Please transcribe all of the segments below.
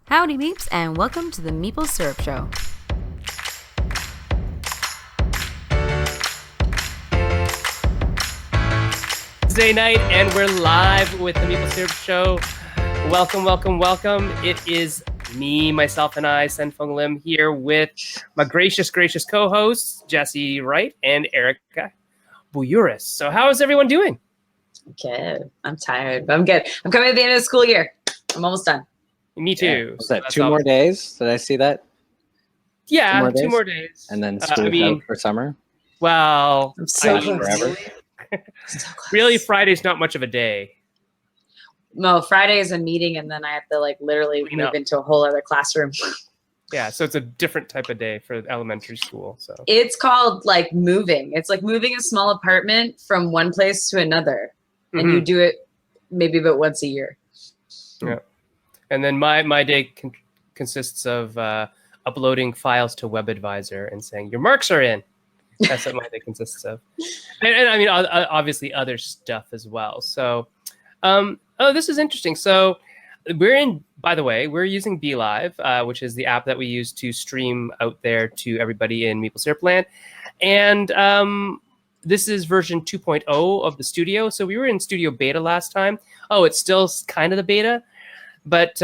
Howdy Meeps, and welcome to the Meeple Syrup Show. Wednesday night, and we're live with the Meeple Syrup Show. Welcome, welcome, welcome. It is me, myself, and I, Senfeng Lim, here with my gracious co-hosts, Jesse Wright and Erica Buyuris. So how is everyone doing? Good. I'm tired, but I'm good. I'm coming at the end of the school year. I'm almost done. Me too. Yeah. Was that two more days? Did I see that? Yeah, two more days. And then school's out for summer? Well, I'm so close. Forever. So close. Really, Friday's not much of a day. No, Friday is a meeting, and then I have to literally move into a whole other classroom. Yeah, so it's a different type of day for elementary school. So it's called moving. It's like moving a small apartment from one place to another, and you do it maybe about once a year. Yeah. And then my day consists of uploading files to WebAdvisor and saying, your marks are in. That's what my day consists of. And I mean, obviously other stuff as well. So, this is interesting. So by the way, we're using BeLive, which is the app that we use to stream out there to everybody in Meeple Syrup Land. And this is version 2.0 of the studio. So we were in studio beta last time. Oh, it's still kind of the beta. But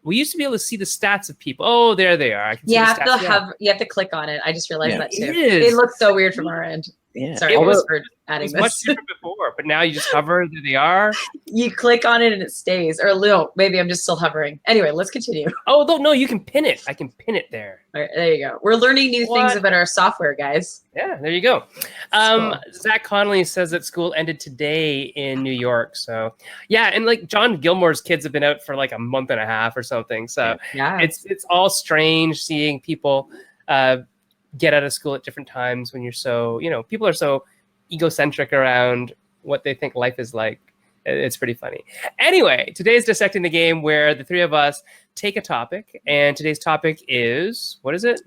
we used to be able to see the stats of people. Oh, there they are. I can see You the have stats. to you have to click on it. I just realized that too. It looks so weird from our end. Yeah. Sorry, I whispered adding It was this. much different before, but now you just hover. There they are. You click on it and it stays. Or no, maybe I'm just still hovering. Anyway, let's continue. Oh, no, you can pin it. I can pin it there. All right, there you go. We're learning new things about our software, guys. Yeah, there you go. Cool. Zach Connolly says that school ended today in New York. So, yeah, and John Gilmore's kids have been out for a month and a half or something. So Yeah. it's all strange seeing people get out of school at different times when you're so, people are so egocentric around what they think life is like. It's pretty funny. Anyway, today's Dissecting the Game, where the three of us take a topic, and today's topic is, what is it?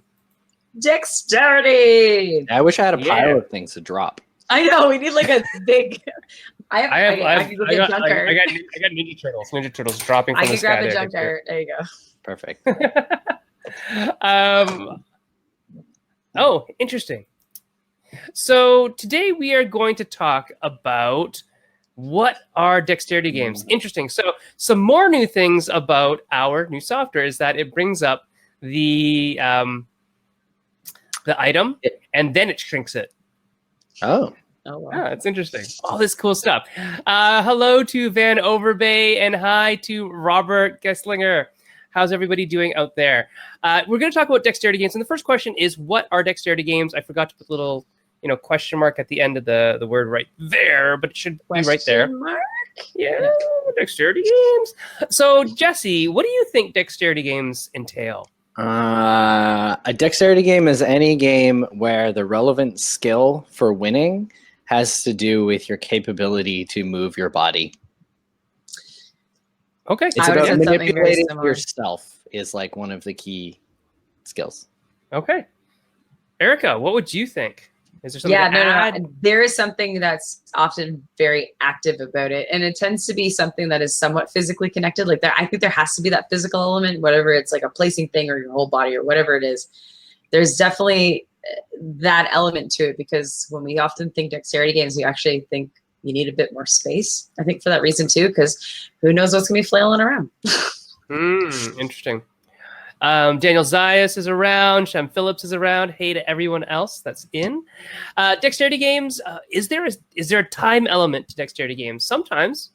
Dexterity. I wish I had a pile of things to drop. I know, we need a big. I can go get a junk art. I got Ninja Turtles. Ninja Turtles dropping from I the can sky grab a there. junk art. There you go. Perfect. Oh, interesting. So today we are going to talk about what are dexterity games. Interesting. So some more new things about our new software is that it brings up the item and then it shrinks it. Oh. Oh, wow. Yeah, it's interesting. All this cool stuff. Hello to Van Overbay and hi to Robert Gesslinger. How's everybody doing out there? We're going to talk about dexterity games. And the first question is, what are dexterity games? I forgot to put a little, question mark at the end of the word right there, but it should be right there. Mark? Yeah, dexterity games. So, Jesse, what do you think dexterity games entail? A dexterity game is any game where the relevant skill for winning has to do with your capability to move your body. Okay. It's I would've about said something very manipulating similar. yourself is one of the key skills. Okay. Erica, what would you think? Is there something to add? No. There is something that's often very active about it, and it tends to be something that is somewhat physically connected. I think there has to be that physical element, whatever it's a placing thing or your whole body or whatever it is. There's definitely that element to it, because when we often think dexterity games, we actually think you need a bit more space. I think for that reason too, because who knows what's gonna be flailing around. Interesting. Daniel Zayas is around. Shem Phillips is around. Hey to everyone else that's in. Dexterity games. Is there a time element to dexterity games? Sometimes.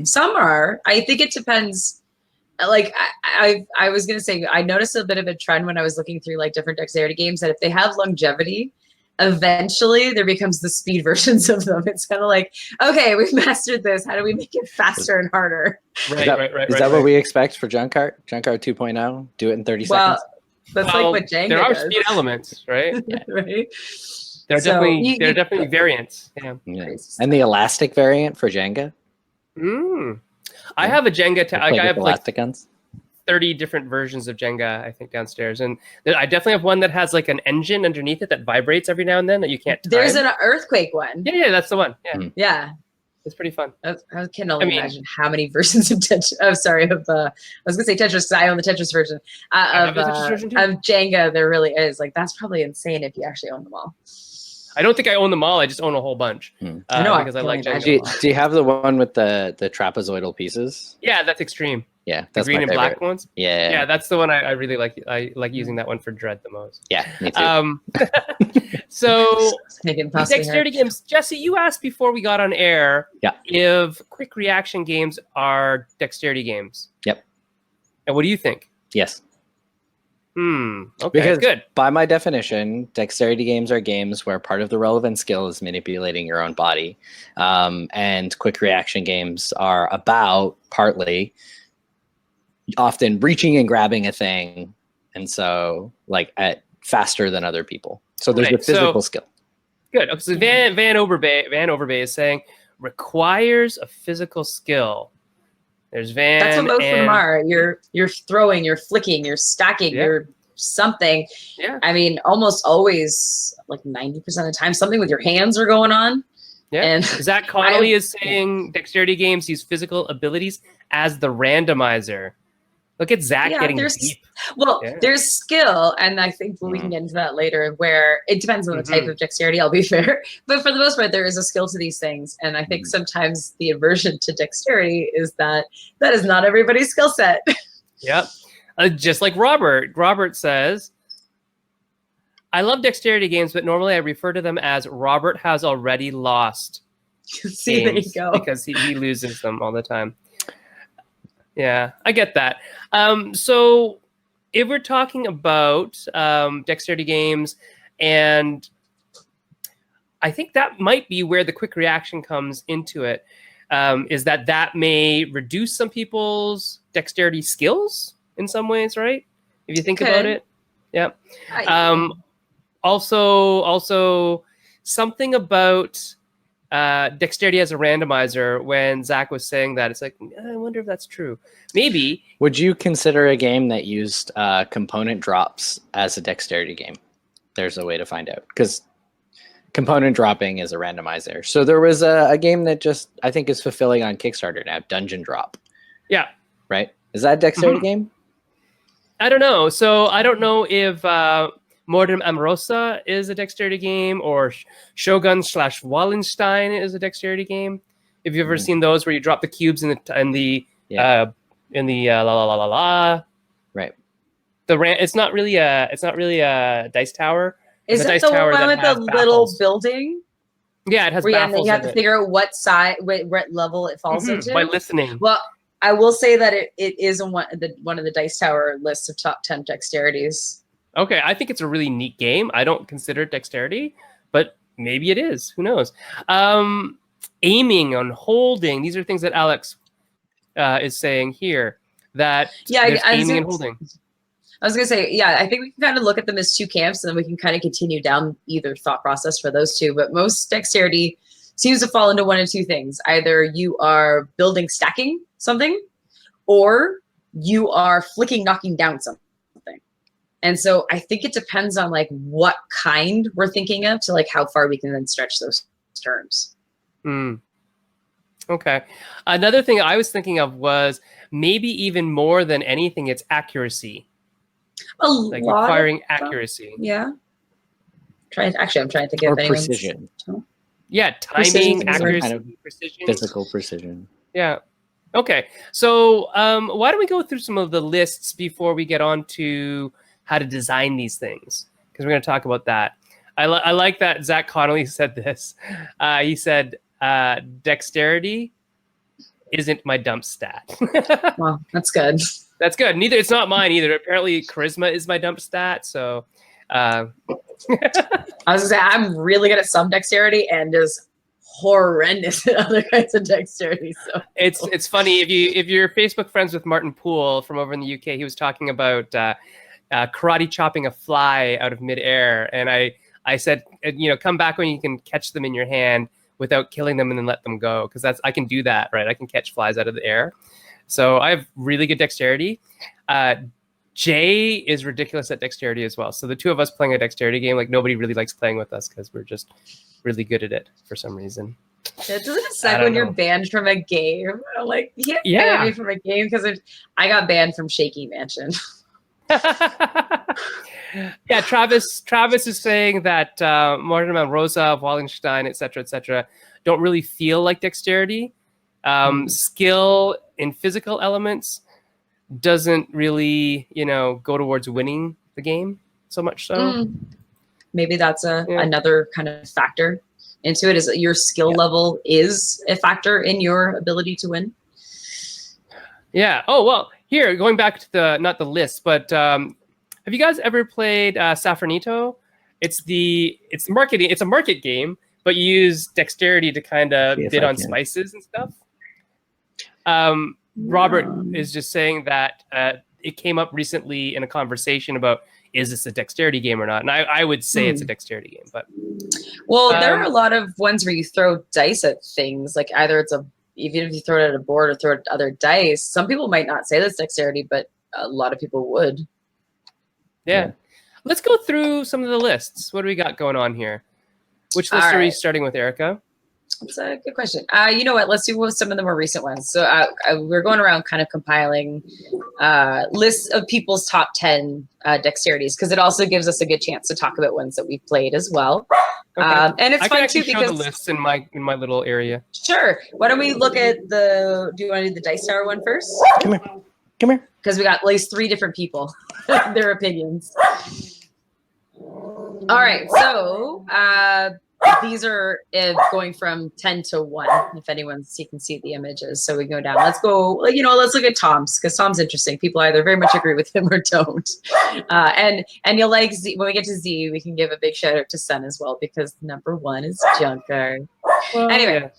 Some are. I think it depends. I was gonna say, I noticed a bit of a trend when I was looking through different dexterity games, that if they have longevity, eventually there becomes the speed versions of them. It's kind of okay, we've mastered this. How do we make it faster and harder? Is that what we expect for Junk Art? Junk Art 2.0? Do it in 30 seconds? That's what Jenga there are does. speed elements, right? Right. There are definitely variants. Yeah. And the elastic variant for Jenga? I have a Jenga. I have elastic guns. 30 different versions of Jenga, I think, downstairs. And I definitely have one that has an engine underneath it that vibrates every now and then that you can't time. There's an earthquake one. Yeah, that's the one. Yeah. Yeah. It's pretty fun. I can only imagine how many versions of Tetris. Oh, sorry, I was gonna say Tetris because I own the Tetris version. I have the Tetris version too. Of Jenga, there really is. Like that's probably insane if you actually own them all. I don't think I own them all. I just own a whole bunch. I know because I like Jenga. Do you have the one with the trapezoidal pieces? Yeah, that's extreme. Yeah, The that's green my and favorite. black ones. Yeah, That's the one I really like. I like using that one for Dread the most. yeah, me too. So Making possibly dexterity games. Jesse, you asked before we got on air if quick reaction games are dexterity games. Yep. And what do you think? Yes. Okay, Because good. by my definition, dexterity games are games where part of the relevant skill is manipulating your own body. And quick reaction games are about partly often reaching and grabbing a thing. And so like at faster than other people. So there's a physical skill. Good. So Van Overbay is saying requires a physical skill. There's Van. That's what most of them are. You're throwing, you're flicking, you're stacking, you're something. Yeah. I mean, almost always, like 90% of the time, something with your hands are going on. Yeah. And Zach Connolly is saying dexterity games use physical abilities as the randomizer. Look at Zach getting deep. Well, there's skill, and I think we can get into that later, where it depends on the type of dexterity, I'll be fair. But for the most part, there is a skill to these things. And I think sometimes the aversion to dexterity is that is not everybody's skill set. Yep. Just like Robert. Robert says, I love dexterity games, but normally I refer to them as Robert has already lost. See, there you go. Because he loses them all the time. Yeah, I get that. So if we're talking about dexterity games, and I think that might be where the quick reaction comes into it, is that may reduce some people's dexterity skills in some ways, right? If you think about it. Yeah. Also something about dexterity as a randomizer. When Zach was saying that, it's like, I wonder if that's true. Maybe. Would you consider a game that used component drops as a dexterity game? There's a way to find out, because component dropping is a randomizer. So there was a game that just, I think, is fulfilling on Kickstarter now, Dungeon Drop. Yeah. Right? Is that a dexterity game? I don't know. So I don't know if Modern Amorosa is a dexterity game, or Shogun / Wallenstein is a dexterity game. If you've ever seen those where you drop the cubes in the la la la la la. Right. It's not really a dice tower. Is it the one with the little building? Yeah, it has baffles. You have to figure out what level it falls into by listening. Well, I will say that it is one of the Dice Tower lists of top 10 dexterities. Okay, I think it's a really neat game. I don't consider it dexterity, but maybe it is. Who knows? Aiming and holding. These are things that Alex is saying here. That aiming and holding. I was going to say, I think we can kind of look at them as two camps, and then we can kind of continue down either thought process for those two. But most dexterity seems to fall into one of two things. Either you are stacking something, or you are flicking, knocking down something. And so I think it depends on like what kind we're thinking of to like how far we can then stretch those terms. Okay. Another thing I was thinking of was maybe even more than anything, it's accuracy. Requiring accuracy. Yeah. I'm trying to think of precision. Yeah, timing, accuracy, kind of precision. Physical precision. Yeah. Okay. So why don't we go through some of the lists before we get on to how to design these things? Because we're going to talk about that. I like that Zach Connolly said this. He said, dexterity isn't my dump stat. Well, that's good. That's good. It's not mine either. Apparently charisma is my dump stat. So I was gonna say I'm really good at some dexterity and just horrendous at other kinds of dexterity. So it's funny if you're Facebook friends with Martin Poole from over in the UK, he was talking about karate chopping a fly out of midair, and I said, come back when you can catch them in your hand without killing them and then let them go, because I can do that, right? I can catch flies out of the air. So I have really good dexterity. Jay is ridiculous at dexterity as well. So the two of us playing a dexterity game, like nobody really likes playing with us because we're just really good at it for some reason. It doesn't suck when you're banned from a game. I'm like, you can't ban me from a game because I got banned from Shaky Mansion. Yeah, Travis is saying that Martin Rosa, Wallenstein, etc., don't really feel like dexterity. Skill in physical elements doesn't really, go towards winning the game so much so. Maybe that's another kind of factor into it, is that your skill level is a factor in your ability to win. Yeah. Oh, well, here, going back to not the list, but have you guys ever played Safranito? It's a market game, but you use dexterity to kind of bid on spices and stuff. Robert is just saying that it came up recently in a conversation about, is this a dexterity game or not? And I would say it's a dexterity game, but there are a lot of ones where you throw dice at things, like either even if you throw it at a board or throw it at other dice. Some people might not say that's dexterity, but a lot of people would. Yeah. Let's go through some of the lists. What do we got going on here? Which list are we starting with, Erica? That's a good question. You know what? Let's do some of the more recent ones. So we're going around kind of compiling lists of people's top 10 dexterities, because it also gives us a good chance to talk about ones that we've played as well. Okay. And it's fun too because show the lists in my little area. Sure. Why don't we look at do you want to do the Dice Tower one first? Come here. Because we got at least 3 different people, their opinions. All right. So these are going from 10 to 1, if you can see the images. So we can go down. Let's look at Tom's, because Tom's interesting. People either very much agree with him or don't. And you'll like Z. When we get to Z, we can give a big shout out to Sun as well, because number 1 is Junkyard. Anyway.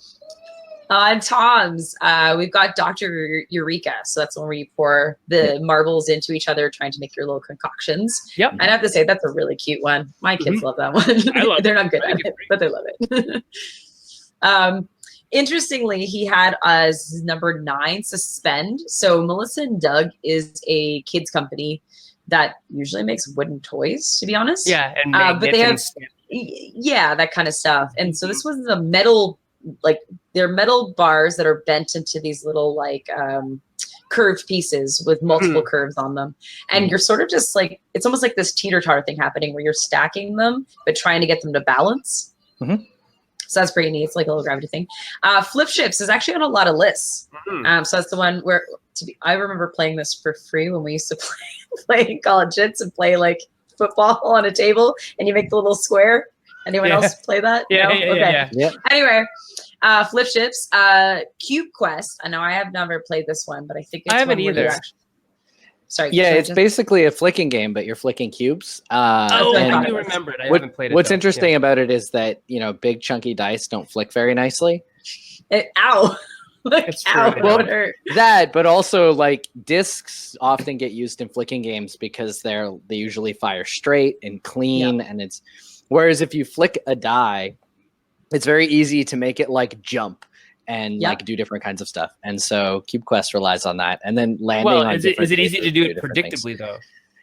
On Tom's, we've got Dr. Eureka. So that's the one where you pour the marbles into each other, trying to make your little concoctions. Yep. And I have to say, that's a really cute one. My kids love that one. They're not good at it, but they love it. Interestingly, he had as number 9, Suspend. So Melissa and Doug is a kids company that usually makes wooden toys, to be honest. Yeah, and but they have that kind of stuff. And so this was the metal. Like, they're metal bars that are bent into these little curved pieces with multiple curves on them, and you're sort of just like, it's almost like this teeter-totter thing happening where you're stacking them but trying to get them to balance. So that's pretty neat. It's like a little gravity thing. Flip Ships is actually on a lot of lists. So that's the one where I remember playing this for free when we used to play college hits and play like football on a table, and you make the little square. Anyone else play that? Yeah. Anyway, Flip Ships, Cube Quest. I know I have never played this one, but I think it's I haven't either. Sorry. Yeah, it's basically a flicking game, but you're flicking cubes. I do remember it. I haven't played it. What's interesting about it is that, big chunky dice don't flick very nicely. Ow. It's ow. true. Well, That, but also like discs often get used in flicking games because they usually fire straight and clean, and it's. Whereas if you flick a die, it's very easy to make it like jump and like do different kinds of stuff. And so Cube Quest relies on that. And then landing on is it easy to do it predictably though?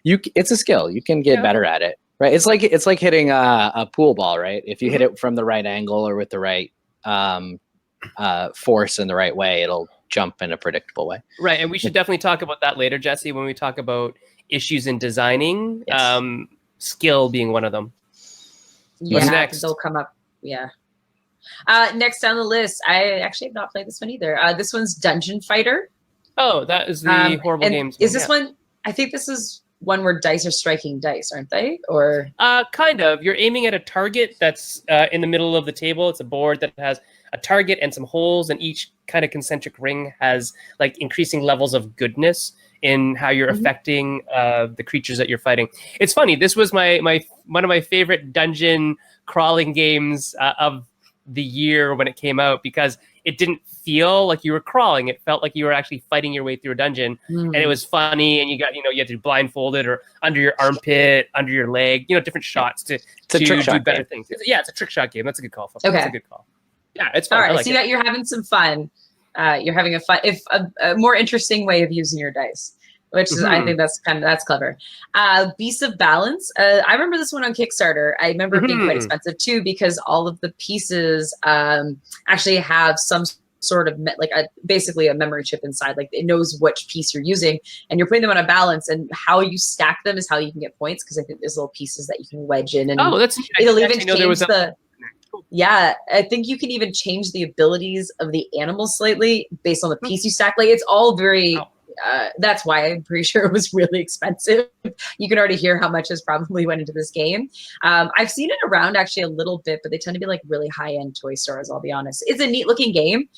It's a skill. You can get better at it, right? It's like hitting a pool ball, right? If you hit it from the right angle or with the right force in the right way, it'll jump in a predictable way. Right, and we should definitely talk about that later, Jesse, when we talk about issues in designing, skill being one of them. Yeah, next? They'll come up. Yeah. Next on the list, I actually have not played this one either. This one's Dungeon Fighter. Oh, that is the horrible games. Is this one? I think this is one where dice are striking dice, aren't they? Or kind of. You're aiming at a target that's in the middle of the table. It's a board that has a target and some holes, and each kind of concentric ring has like increasing levels of goodness in how you're affecting the creatures that you're fighting. It's funny. This was one of my favorite dungeon crawling games of the year when it came out, because it didn't feel like you were crawling. It felt like you were actually fighting your way through a dungeon, and it was funny. And you got, you had to be blindfolded or under your armpit, under your leg, different shots to do better things. It's a trick shot game. That's a good call. Okay. That's a good call. Yeah, it's fun. All right. I like See that you're having some fun. You're having a more interesting way of using your dice. which is I think that's clever. Beast of Balance. I remember this one on Kickstarter. I remember it being quite expensive too because all of the pieces actually have some sort of basically a memory chip inside. Like it knows which piece you're using, and you're putting them on a balance. And how you stack them is how you can get points because I think there's little pieces that you can wedge in, and it'll even change the. Yeah, I think you can even change the abilities of the animal slightly based on the piece you stack. Like it's all very. That's why I'm pretty sure it was really expensive. You can already hear how much has probably went into this game. I've seen it around actually a little bit, but they tend to be like really high-end toy stores, I'll be honest. It's a neat looking game.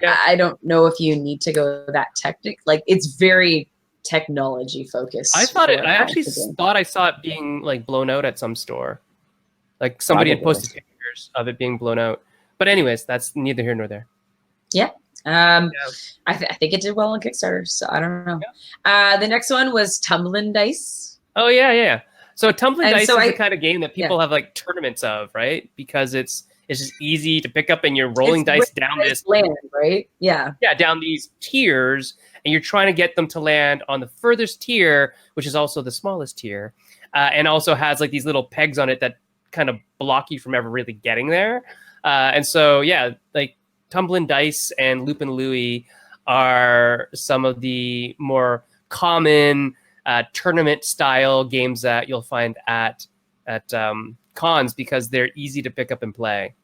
Yeah. I don't know if you need to go that technical. Like it's very technology focused. I actually thought I saw it being like blown out at some store. Like somebody had posted pictures of it being blown out. But anyways, that's neither here nor there. Yeah. I think it did well on Kickstarter, so I don't know. Yeah. The next one was Tumbling Dice. Oh yeah. So Tumbling Dice is the kind of game that people have like tournaments of, right? Because it's just easy to pick up and you're rolling dice down this land, right? Yeah, down these tiers, and you're trying to get them to land on the furthest tier, which is also the smallest tier, and also has like these little pegs on it that kind of block you from ever really getting there. And so like Tumbling Dice and Loopin' Louie are some of the more common tournament style games that you'll find at cons because they're easy to pick up and play.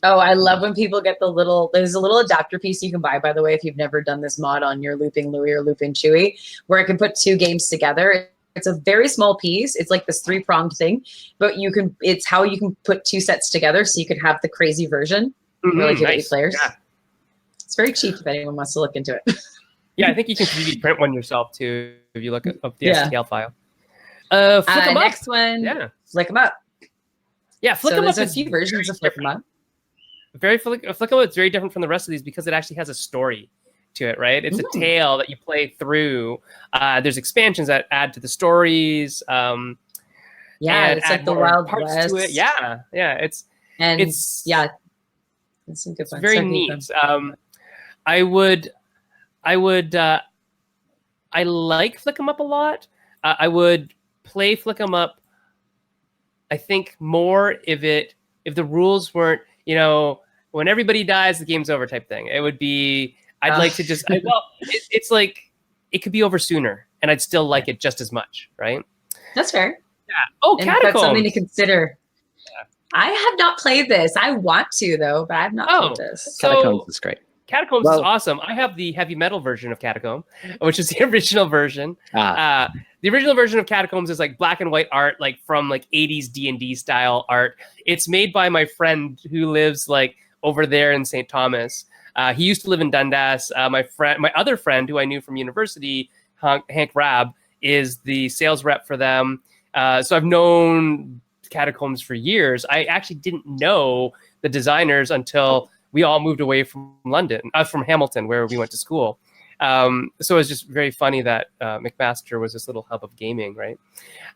Oh, I love when people get there's a little adapter piece you can buy, by the way, if you've never done this mod on your Looping Louie or Looping Chewy, where it can put two games together. It's a very small piece. It's like this 3-pronged thing, but it's how you can put two sets together so you could have the crazy version. Really cute, 8 players. Yeah. It's very cheap if anyone wants to look into it. Yeah, I think you can 3D print one yourself too if you look up the STL file. Flick 'em up. Next one, Flick 'em up. Yeah, Flick 'em up. There's a few versions of Flick 'em up. Flick 'em up is very different from the rest of these because it actually has a story to it, right? It's a tale that you play through. There's expansions that add to the stories. It's like the Wild West. To it. Yeah. It's some good ones. Very neat. I like Flick 'em up a lot. I would play Flick 'em up. I think more if the rules weren't, when everybody dies, the game's over type thing. It would be. I'd like to just. It's like it could be over sooner, and I'd still like it just as much, right? That's fair. Yeah. Oh, and Catacombs. That's something to consider. I have not played this. I want to though, but I have not played this. Catacombs is great. Catacombs is awesome. I have the heavy metal version of Catacomb, which is the original version. The original version of Catacombs is like black and white art, like from like 80s D&D style art. It's made by my friend who lives like over there in St. Thomas. He used to live in Dundas. My other friend who I knew from university, Hank Rabb, is the sales rep for them. So I've known Catacombs for years. I actually didn't know the designers until we all moved away from from Hamilton, where we went to school. So it's just very funny that McMaster was this little hub of gaming, right?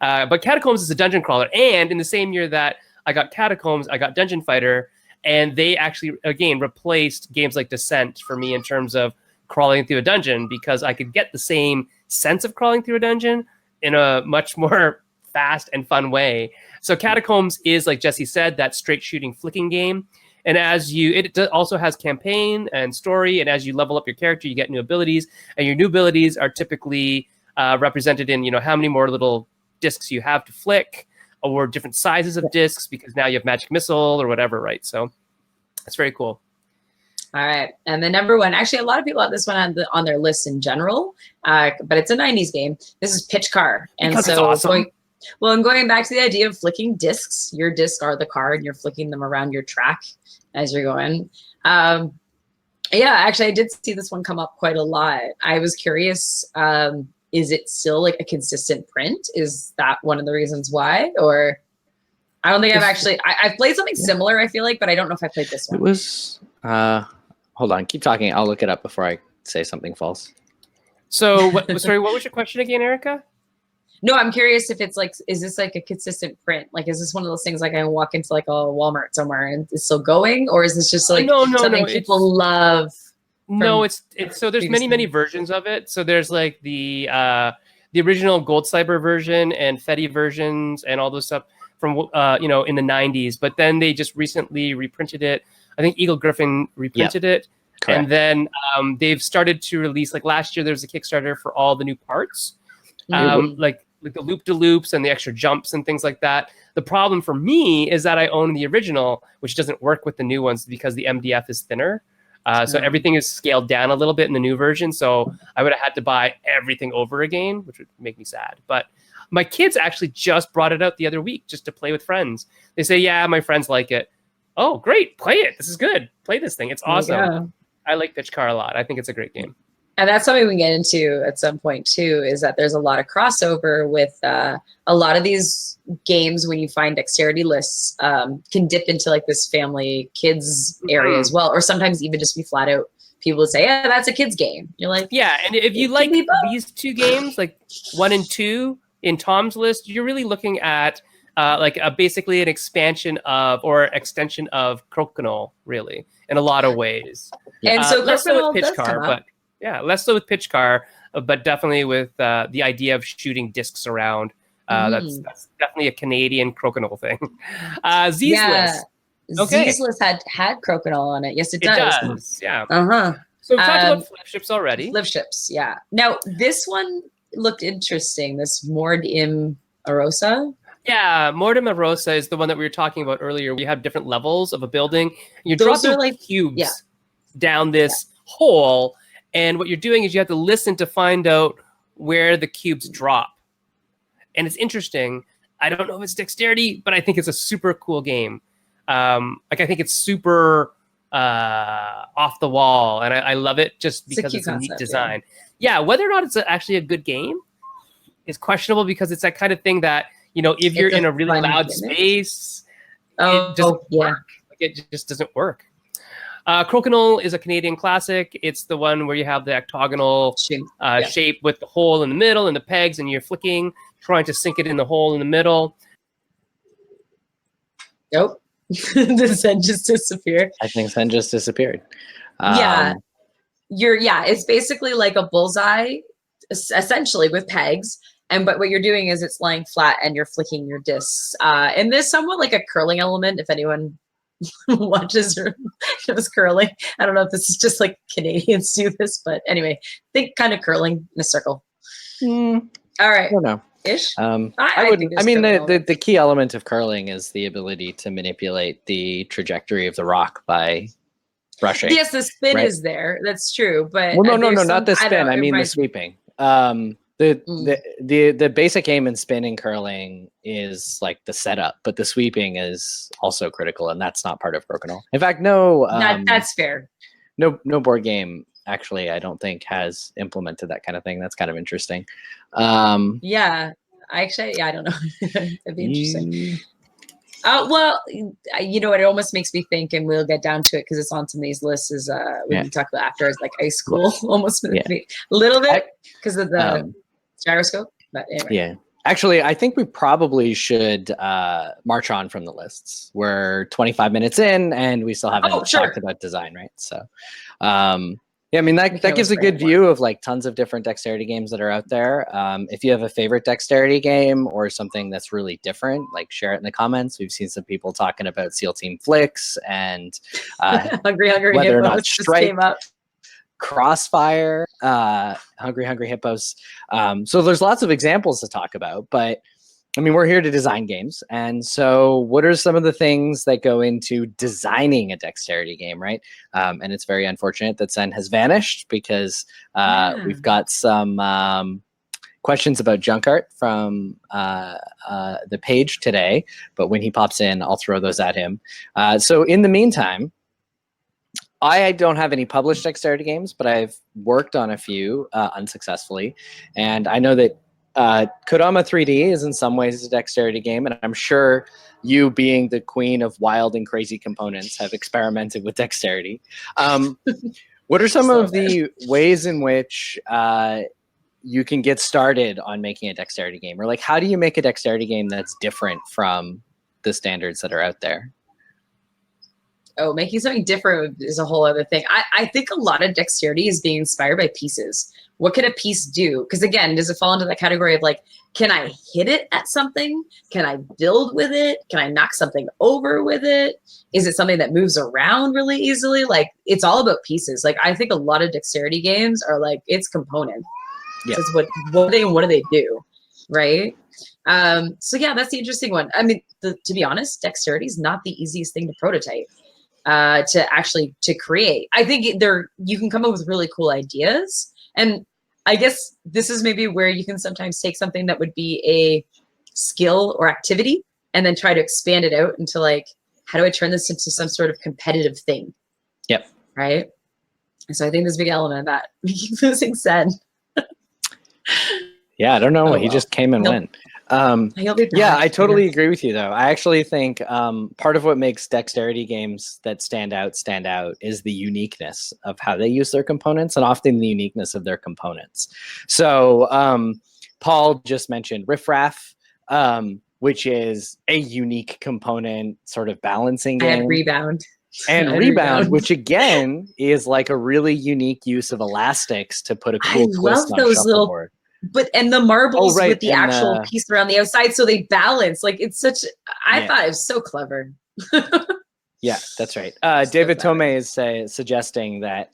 But Catacombs is a dungeon crawler. And in the same year that I got Catacombs, I got Dungeon Fighter. And they actually, again, replaced games like Descent for me in terms of crawling through a dungeon because I could get the same sense of crawling through a dungeon in a much more fast and fun way. So Catacombs is, like Jesse said, that straight shooting flicking game. And it also has campaign and story. And as you level up your character, you get new abilities. And your new abilities are typically represented in, how many more little discs you have to flick or different sizes of discs because now you have magic missile or whatever, right? So it's very cool. All right. And the number one, actually, a lot of people have this one on their list in general, but it's a 90s game. This is Pitch Car. And because so it's awesome. I'm going back to the idea of flicking discs. Your discs are the car and you're flicking them around your track as you're going. Actually, I did see this one come up quite a lot. I was curious, is it still like a consistent print? Is that one of the reasons why? Or I don't think I've played something similar, I feel like, but I don't know if I played this one. It was, hold on, keep talking. I'll look it up before I say something false. So, what was your question again, Erica? No, I'm curious if it's like, is this like a consistent print? Like, is this one of those things like I can walk into like a Walmart somewhere and it's still going? Or is this just like something people love? No, it's so there's previous many game? versions of it. So there's like the original Gold Sliber version and Fetty versions and all those stuff from in the 90s. But then they just recently reprinted it. I think Eagle Griffin reprinted it. Correct. And then they've started to release, like last year there was a Kickstarter for all the new parts. Like the loop-de-loops and the extra jumps and things like that. The problem for me is that I own the original, which doesn't work with the new ones because the MDF is thinner. So everything is scaled down a little bit in the new version. So I would have had to buy everything over again, which would make me sad. But my kids actually just brought it out the other week just to play with friends. They say, yeah, my friends like it. Oh, great. Play it. This is good. Play this thing. It's awesome. I like Pitch Car a lot. I think it's a great game. And that's something we can get into at some point too, is that there's a lot of crossover with a lot of these games. When you find dexterity lists, can dip into like this family kids area as well, or sometimes even just be flat out people would say, yeah, that's a kid's game. You're like, yeah. And if you like these two games, like 1 and 2 in Tom's list, you're really looking at basically an expansion of or extension of Crokinole, really, in a lot of ways. And so less so with does Pitch Car, come up. but yeah, less so with Pitch Car, but definitely with the idea of shooting discs around. That's definitely a Canadian Crokinole thing. Z's list. Okay. Z's list had Crokinole on it. Yes, it does. It does, yeah. Uh-huh. So we've talked about flip ships already. Flip ships, yeah. Now, this one looked interesting, this Mord im Arosa. Yeah, Mortem Arosa is the one that we were talking about earlier. We have different levels of a building. You're Those dropping are like cubes down this hole, and what you're doing is you have to listen to find out where the cubes drop. And it's interesting. I don't know if it's dexterity, but I think it's a super cool game. I think it's super off the wall, and I love it just because it's a neat design. Yeah, whether or not it's actually a good game is questionable, because it's that kind of thing that, if you're in a really loud space, it doesn't work. It just doesn't work. Crokinole is a Canadian classic. It's the one where you have the octagonal shape with the hole in the middle and the pegs, and you're flicking, trying to sink it in the hole in the middle. Nope. The Zen just disappeared. I think Zen just disappeared. It's basically like a bullseye, essentially, with pegs. But what you're doing is it's lying flat and you're flicking your discs. And there's somewhat like a curling element, if anyone watches or knows curling. I don't know if this is just like Canadians do this, but anyway, think kind of curling in a circle. All right. I don't know. Ish. The key element of curling is the ability to manipulate the trajectory of the rock by brushing. Yes, the spin is there. That's true. But no, not the spin. I mean the sweeping. The basic aim in spin and curling is like the setup, but the sweeping is also critical, and that's not part of Crokinole. In fact, that's fair. No board game actually, I don't think, has implemented that kind of thing. That's kind of interesting. I don't know. That'd be interesting. Well, you know what? It almost makes me think, and we'll get down to it because it's on some of these lists. Is when we talk about after, is like high school, almost a little bit because of the gyroscope. But anyway. Yeah. Actually, I think we probably should march on from the lists. We're 25 minutes in, and we still haven't talked about design, right? So, that gives a good view of like tons of different dexterity games that are out there. If you have a favorite dexterity game or something that's really different, like share it in the comments. We've seen some people talking about SEAL Team Flicks and Hungry whether or not just came up. Crossfire, Hungry Hippos. So there's lots of examples to talk about, but I mean, we're here to design games. And so what are some of the things that go into designing a dexterity game, right? And it's very unfortunate that Zen has vanished because we've got some questions about junk art from the page today, but when he pops in, I'll throw those at him. So in the meantime, I don't have any published dexterity games, but I've worked on a few unsuccessfully. And I know that Kodama 3D is in some ways a dexterity game, and I'm sure you, being the queen of wild and crazy components, have experimented with dexterity. What are some of the ways in which you can get started on making a dexterity game? Or like, how do you make a dexterity game that's different from the standards that are out there? oh, making something different is a whole other thing. I think a lot of dexterity is being inspired by pieces. What can a piece do? Because again, does it fall into that category of like, can I hit it at something? Can I build with it? Can I knock something over with it? Is it something that moves around really easily? Like, it's all about pieces. Like, I think a lot of dexterity games are like, it's component. Yeah. So it's what do they do, right? So yeah, that's the interesting one. I mean, to be honest, dexterity is not the easiest thing to prototype, to create. I think you can come up with really cool ideas, and I guess this is maybe where you can sometimes take something that would be a skill or activity and then try to expand it out into like, how do I turn this into some sort of competitive thing? Yep. Right. And so I think there's a big element of that. We keep losing Sen. Yeah, I don't know. Oh, He well. just came and went. He'll be Yeah, back. I totally agree with you, though. I actually think part of what makes dexterity games that stand out is the uniqueness of how they use their components, and often the uniqueness of their components. So Paul just mentioned Riffraff, which is a unique component sort of balancing game. I had Rebound. And Rebound, which again is like a really unique use of elastics to put a cool twist on shuffleboard. And the marbles right, with the and actual piece around the outside, so they balance. Like, it's such. I thought it was so clever. Yeah, that's right. David Tomei is suggesting that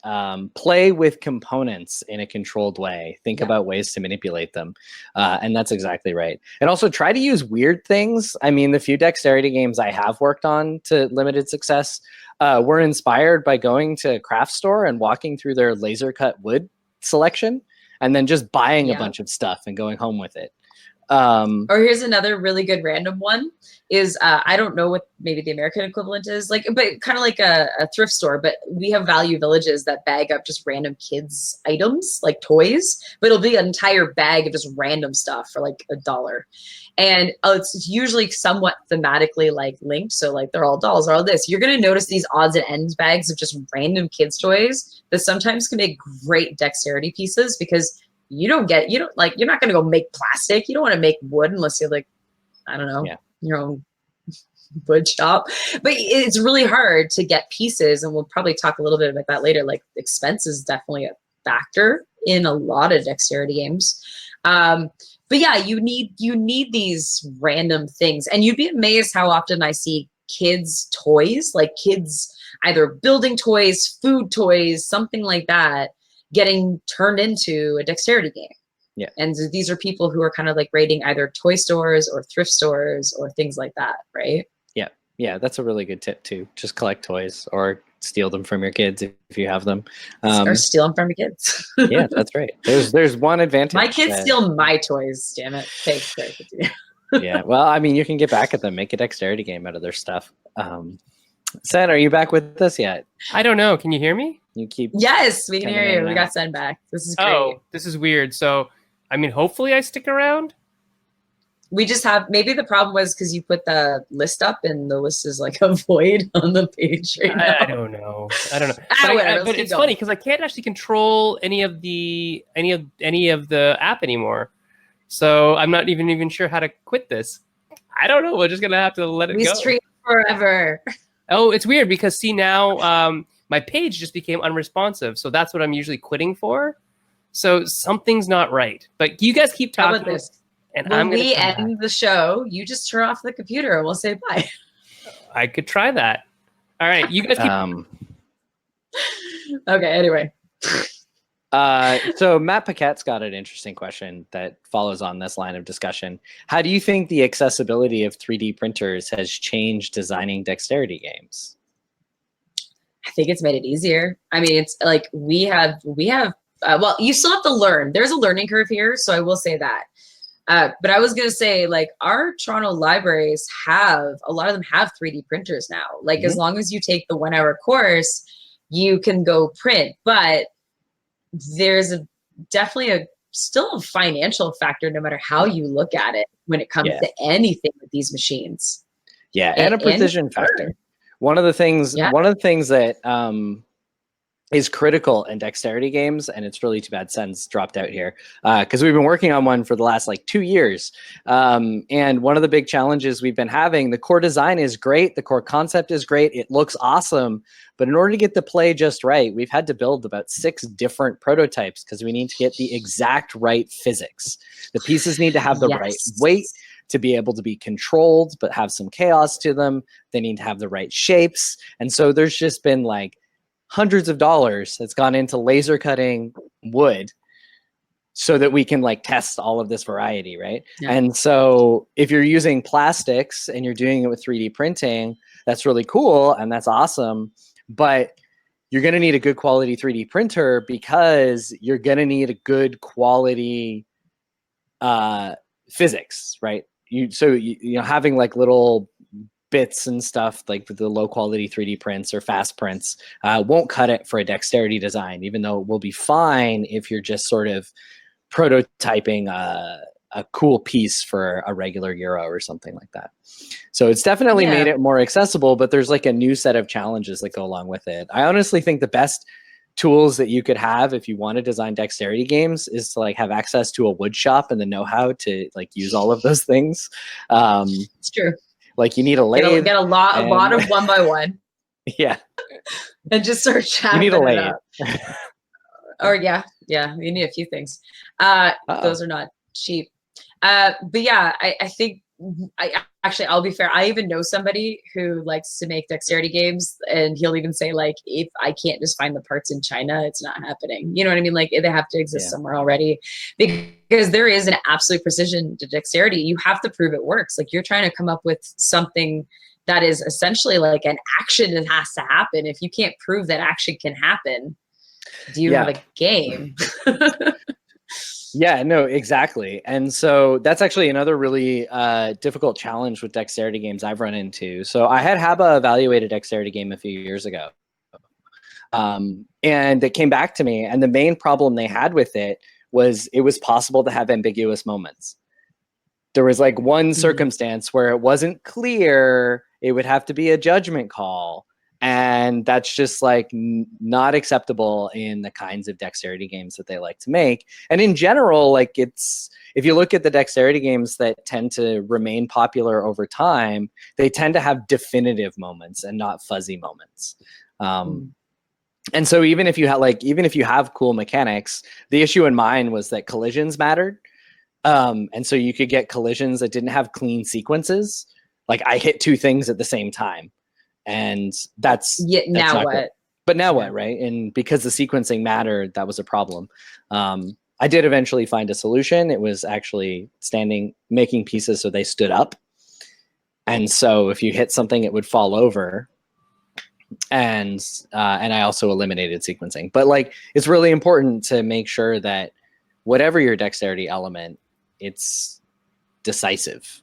play with components in a controlled way. Think about ways to manipulate them. And that's exactly right. And also try to use weird things. I mean, the few dexterity games I have worked on to limited success were inspired by going to a craft store and walking through their laser cut wood selection and then just buying a bunch of stuff and going home with it. Or here's another really good random one is I don't know what maybe the American equivalent is, like, but kind of like a thrift store, but we have Value Villages that bag up just random kids items like toys, but it'll be an entire bag of just random stuff for like $1. And it's usually somewhat thematically like linked. So like they're all dolls, they're all this. You're going to notice these odds and ends bags of just random kids toys that sometimes can make great dexterity pieces, because you're not going to go make plastic. You don't want to make wood unless you're like, I don't know, your own wood shop. But it's really hard to get pieces. And we'll probably talk a little bit about that later. Like, expense is definitely a factor in a lot of dexterity games. But yeah, you need these random things. And you'd be amazed how often I see kids' toys, like kids either building toys, food toys, something like that, getting turned into a dexterity game. Yeah. And these are people who are kind of like raiding either toy stores or thrift stores or things like that, right? Yeah. Yeah, that's a really good tip too. Just collect toys or steal them from your kids if you have them. Or steal them from your kids. Yeah, that's right. There's one advantage. My kids steal my toys, damn it. Thanks. Yeah, well, I mean, you can get back at them, make a dexterity game out of their stuff. Sen, are you back with us yet? I don't know. Can you hear me? You keep. Yes, we can hear you. We got Sen back. This is great. Oh, this is weird. So, I mean, hopefully I stick around. We just have, maybe the problem was because you put the list up and the list is like a void on the page right now. I don't know. But it's going. funny because I can't actually control any of the app anymore. So I'm not even sure how to quit this. I don't know. We're just gonna have to let it go. Stream forever. Oh, it's weird because see now my page just became unresponsive. So that's what I'm usually quitting for. So something's not right. But you guys keep talking. How about this? And when we end the show, you just turn off the computer and we'll say bye. I could try that. All right, you guys keep. Okay. Anyway. So Matt Paquette's got an interesting question that follows on this line of discussion. How do you think the accessibility of 3D printers has changed designing dexterity games? I think it's made it easier. I mean, it's like we have. Well, you still have to learn. There's a learning curve here, so I will say that. But I was gonna say, like, our Toronto libraries a lot of them have 3D printers now. Like, as long as you take the 1 hour course, you can go print. But there's definitely still a financial factor, no matter how you look at it, when it comes to anything with these machines. Yeah, and a precision factor. One of the things that is critical in dexterity games, and it's really too bad Sen's dropped out here because we've been working on one for the last like 2 years. And one of the big challenges we've been having, the core design is great, the core concept is great, it looks awesome, but in order to get the play just right, we've had to build about 6 different prototypes because we need to get the exact right physics. The pieces need to have the right weight to be able to be controlled, but have some chaos to them. They need to have the right shapes. And so there's just been like hundreds of dollars that's gone into laser cutting wood so that we can like test all of this variety, right? Yeah. And so if you're using plastics and you're doing it with 3D printing, that's really cool and that's awesome, but you're going to need a good quality 3D printer because you're going to need a good quality physics, right? You know, having like little bits and stuff like the low quality 3D prints or fast prints won't cut it for a dexterity design, even though it will be fine if you're just sort of prototyping a cool piece for a regular Euro or something like that. So it's definitely made it more accessible, but there's like a new set of challenges that go along with it. I honestly think the best tools that you could have if you want to design dexterity games is to like have access to a wood shop and the know-how to like use all of those things. It's true. Like you need a lathe. Get a lot of 1x1. Yeah. And just start chopping. You need a lathe. Or yeah, you need a few things. Those are not cheap. But yeah, I think I'll be fair. I even know somebody who likes to make dexterity games, and he'll even say like, if I can't just find the parts in China, it's not happening. You know what I mean? Like they have to exist somewhere already, because there is an absolute precision to dexterity. You have to prove it works. Like you're trying to come up with something that is essentially like an action that has to happen. If you can't prove that action can happen, do you have a game? Yeah, no, exactly. And so that's actually another really difficult challenge with dexterity games I've run into. So I had Haba evaluate a dexterity game a few years ago. And it came back to me. And the main problem they had with it was possible to have ambiguous moments. There was like one circumstance where it wasn't clear. It would have to be a judgment call. And that's just like not acceptable in the kinds of dexterity games that they like to make. And in general, like if you look at the dexterity games that tend to remain popular over time, they tend to have definitive moments and not fuzzy moments. And so even if you have cool mechanics, the issue in mine was that collisions mattered. And so you could get collisions that didn't have clean sequences. Like I hit 2 things at the same time. And that's now what? Good. But now what, right? And because the sequencing mattered, that was a problem. I did eventually find a solution. It was actually making pieces so they stood up. And so if you hit something, it would fall over. And I also eliminated sequencing. But like, it's really important to make sure that whatever your dexterity element, it's decisive.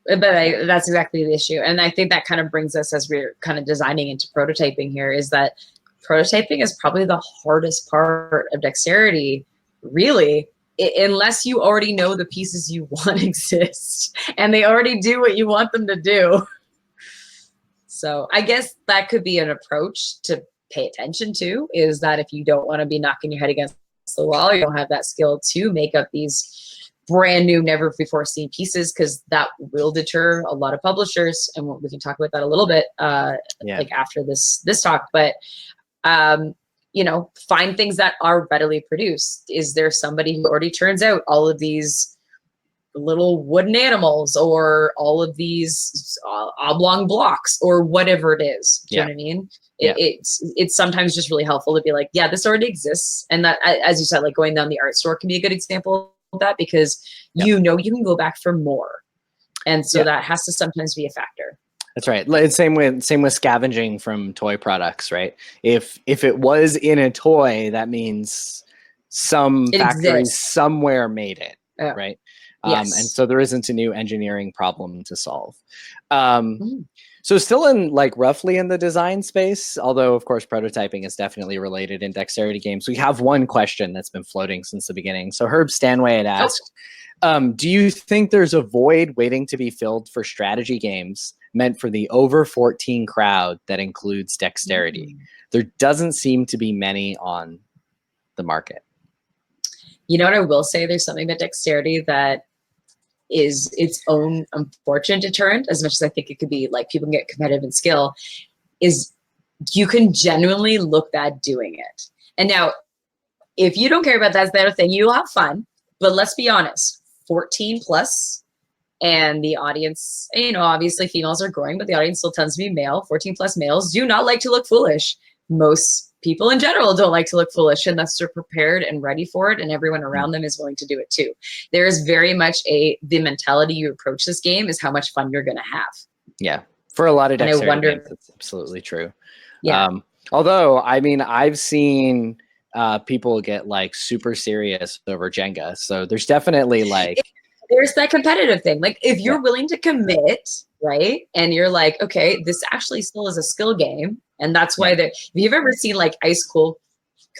But that's exactly the issue. And I think that kind of brings us, as we're kind of designing into prototyping here, is that prototyping is probably the hardest part of dexterity, really, unless you already know the pieces you want exist and they already do what you want them to do. So I guess that could be an approach to pay attention to, is that if you don't want to be knocking your head against the wall, you don't have that skill to make up these brand new, never before seen pieces, because that will deter a lot of publishers, and we can talk about that a little bit like after this talk. But you know, find things that are readily produced. Is there somebody who already turns out all of these little wooden animals, or all of these oblong blocks, or whatever it is? Do you know what I mean? It's sometimes just really helpful to be like, yeah, this already exists. And that, as you said, like going down the art store can be a good example of that, because you know you can go back for more. And so that has to sometimes be a factor. That's right. It's same with scavenging from toy products, right? If it was in a toy, that means some factory somewhere made it, right? And so there isn't a new engineering problem to solve. So still in like roughly in the design space, although of course prototyping is definitely related in dexterity games. We have one question that's been floating since the beginning. So Herb Stanway had asked, do you think there's a void waiting to be filled for strategy games meant for the over 14 crowd that includes Dexterity. There doesn't seem to be many on the market. You know what I will say? There's something about Dexterity that is its own unfortunate deterrent, as much as I think it could be like people can get competitive in skill, is you can genuinely look bad doing it. And now, if you don't care about that's the other thing, you'll have fun. But let's be honest, 14 plus, and the audience, you know, obviously females are growing, but the audience still tends to be male. 14 plus males do not like to look foolish. Most people in general don't like to look foolish unless they're prepared and ready for it, and everyone around them is willing to do it too. There is very much the mentality you approach this game is how much fun you're going to have. Yeah, for a lot of Dexterity games, that's absolutely true. Yeah. Although, I mean, I've seen people get like super serious over Jenga, so there's definitely like there's that competitive thing. Like if you're willing to commit, right, and you're like, okay, this actually still is a skill game, and that's why if you've ever seen like ice cool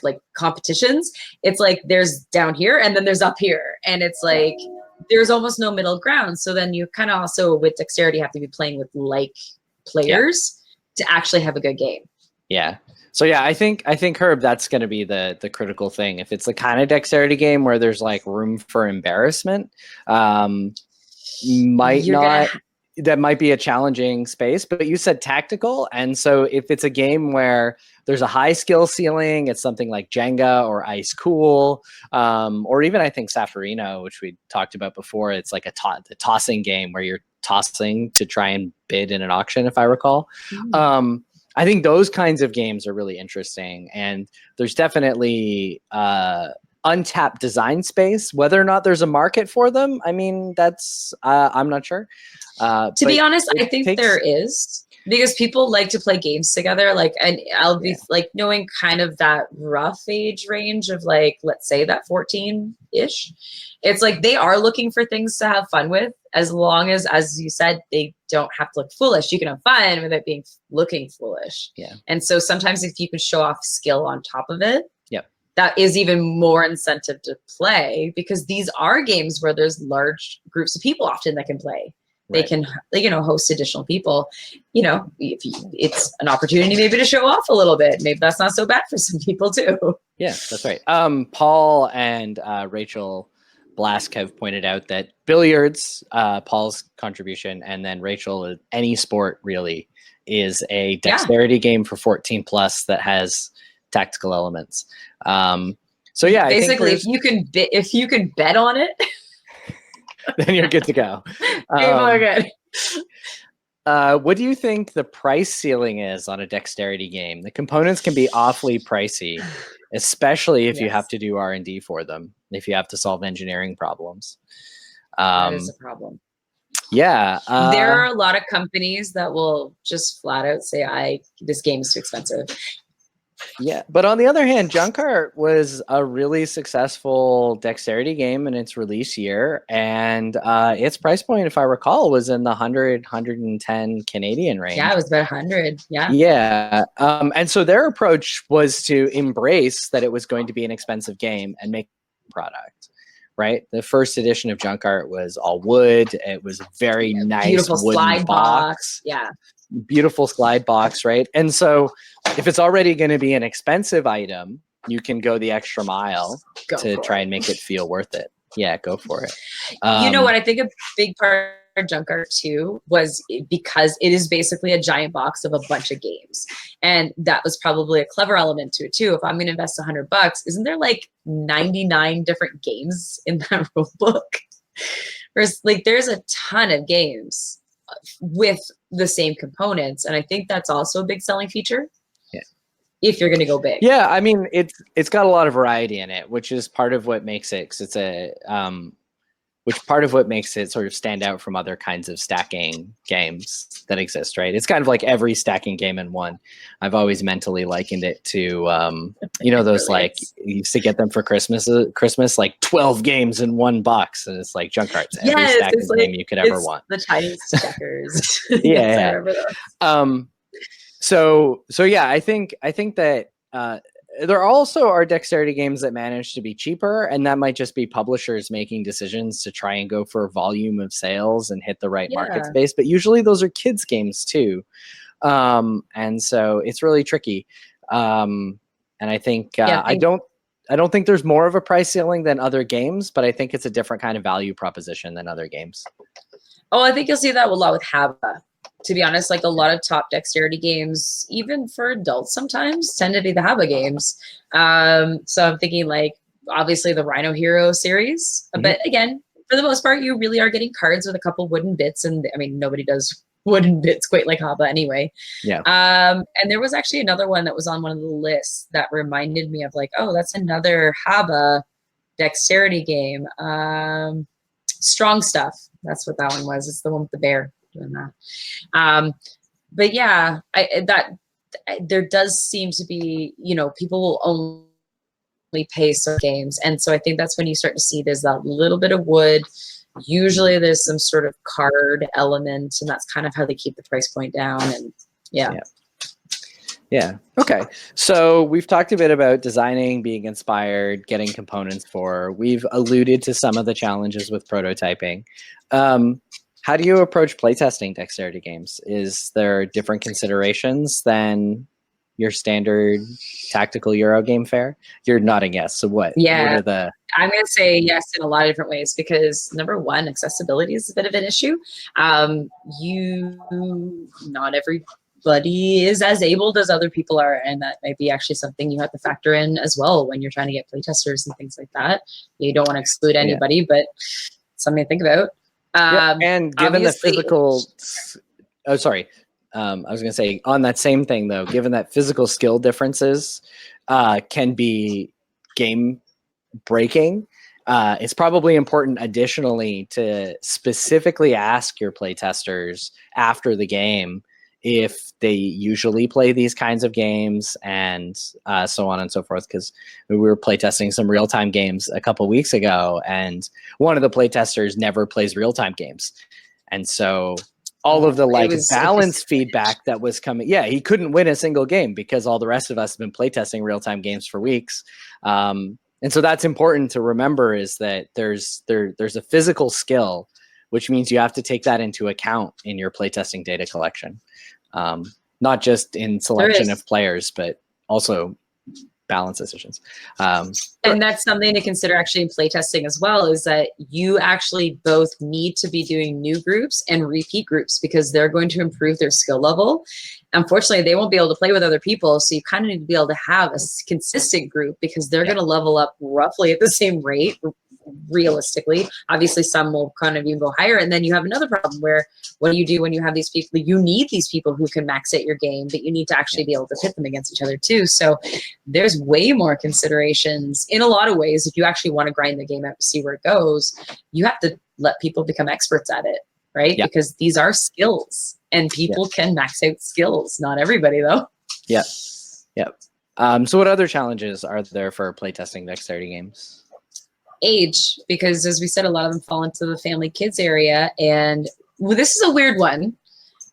like competitions, it's like there's down here and then there's up here, and it's like there's almost no middle ground. So then you kind of also with Dexterity have to be playing with like players to actually have a good game. Yeah. So yeah, I think Herb, that's going to be the critical thing. If it's the kind of Dexterity game where there's like room for embarrassment, that might be a challenging space. But you said tactical, and so if it's a game where there's a high skill ceiling, it's something like Jenga or Ice Cool, or even I think Safarino, which we talked about before. It's like the tossing game where you're tossing to try and bid in an auction, if I recall. I think those kinds of games are really interesting, and there's definitely untapped design space. Whether or not there's a market for them, I mean, that's I'm not sure. To be honest, I think there is, because people like to play games together. Like, and I'll be like knowing kind of that rough age range of like, let's say that 14-ish. It's like they are looking for things to have fun with, as long as you said, they don't have to look foolish. You can have fun without being looking foolish. Yeah. And so sometimes if you can show off skill on top of it, that is even more incentive to play, because these are games where there's large groups of people often that can play. They can, host additional people. It's an opportunity maybe to show off a little bit. Maybe that's not so bad for some people too. Yeah, that's right. Paul and Rachel Blask have pointed out that billiards, Paul's contribution, and then Rachel, any sport really, is a Dexterity game for 14 plus that has tactical elements. So yeah, basically, if you can bet on it, then you're good to go. People are good. What do you think the price ceiling is on a Dexterity game? The components can be awfully pricey, especially if you have to do R&D for them, if you have to solve engineering problems. That is a problem. Yeah. There are a lot of companies that will just flat out say, this game is too expensive. Yeah, but on the other hand, Junkart was a really successful Dexterity game in its release year, and its price point, if I recall, was in the 110 Canadian range. Yeah, it was about 100. Yeah. Yeah, and so their approach was to embrace that it was going to be an expensive game and make a product. Right, the first edition of Junkart was all wood. It was a very nice, beautiful wooden slide box. Yeah. Beautiful slide box, right? And so if it's already going to be an expensive item, you can go the extra mile to try and make it feel worth it. Yeah, go for it. You know what? I think a big part of Junkart too was because it is basically a giant box of a bunch of games. And that was probably a clever element to it too. If I'm going to invest $100, isn't there like 99 different games in that rule book? There's a ton of games with the same components, and I think that's also a big selling feature. Yeah, if you're going to go big. Yeah, I mean it's got a lot of variety in it, which is part of what makes it. 'Cause it's part of what makes it sort of stand out from other kinds of stacking games that exist, right? It's kind of like every stacking game in one. I've always mentally likened it to, those like you used to get them for Christmas, like 12 games in one box, and it's like Junkart's every stacking game you could ever want. The Chinese checkers. Yeah. So yeah, I think that there also are dexterity games that manage to be cheaper, and that might just be publishers making decisions to try and go for volume of sales and hit the right market Yeah. space. But usually those are kids games too. And so it's really tricky. And I think I don't think there's more of a price ceiling than other games, but I think it's a different kind of value proposition than other games. Oh, I think you'll see that a lot with Haba. To be honest, like a lot of top dexterity games, even for adults sometimes, tend to be the Haba games. So I'm thinking like obviously the Rhino Hero series. But again, for the most part, you really are getting cards with a couple wooden bits. And I mean, nobody does wooden bits quite like Haba anyway. Yeah. And there was actually another one that was on one of the lists that reminded me of like, oh, that's another Haba dexterity game. Strong Stuff. That's what that one was. It's the one with the bear doing that. But yeah, there does seem to be, you know, people will only pay certain games. And so I think that's when you start to see there's that little bit of wood. Usually there's some sort of card element, and that's kind of how they keep the price point down. And yeah. Okay. So we've talked a bit about designing, being inspired, getting components for. We've alluded to some of the challenges with prototyping. How do you approach playtesting dexterity games? Is there different considerations than your standard tactical Euro game fare? You're nodding yes. So what? Yeah. What are the... I'm going to say yes in a lot of different ways because number one, accessibility is a bit of an issue. Not everybody is as able as other people are, and that might be actually something you have to factor in as well when you're trying to get playtesters and things like that. You don't want to exclude anybody, but something to think about. And given the physical, I was going to say on that same thing though, given that physical skill differences can be game breaking, it's probably important additionally to specifically ask your playtesters after the game if they usually play these kinds of games and so on and so forth. Because we were playtesting some real-time games a couple weeks ago, and one of the playtesters never plays real-time games. And so all of the balance feedback that was coming, he couldn't win a single game because all the rest of us have been playtesting real-time games for weeks. And so that's important to remember, is that there's a physical skill, which means you have to take that into account in your playtesting data collection. Not just in selection of players, but also balance decisions. And that's something to consider actually in playtesting as well, is that you actually both need to be doing new groups and repeat groups because they're going to improve their skill level. Unfortunately, they won't be able to play with other people. So you kind of need to be able to have a consistent group because they're going to level up roughly at the same rate. Realistically, obviously some will kind of even go higher, and then you have another problem where what do you do when you have these people? You need these people who can max out your game, but you need to actually be able to pit them against each other too. So there's way more considerations in a lot of ways. If you actually want to grind the game out to see where it goes, you have to let people become experts at it, right? Because these are skills, and people can max out skills. Not everybody though. So what other challenges are there for playtesting dexterity games? Age, because as we said, a lot of them fall into the family kids area, and this is a weird one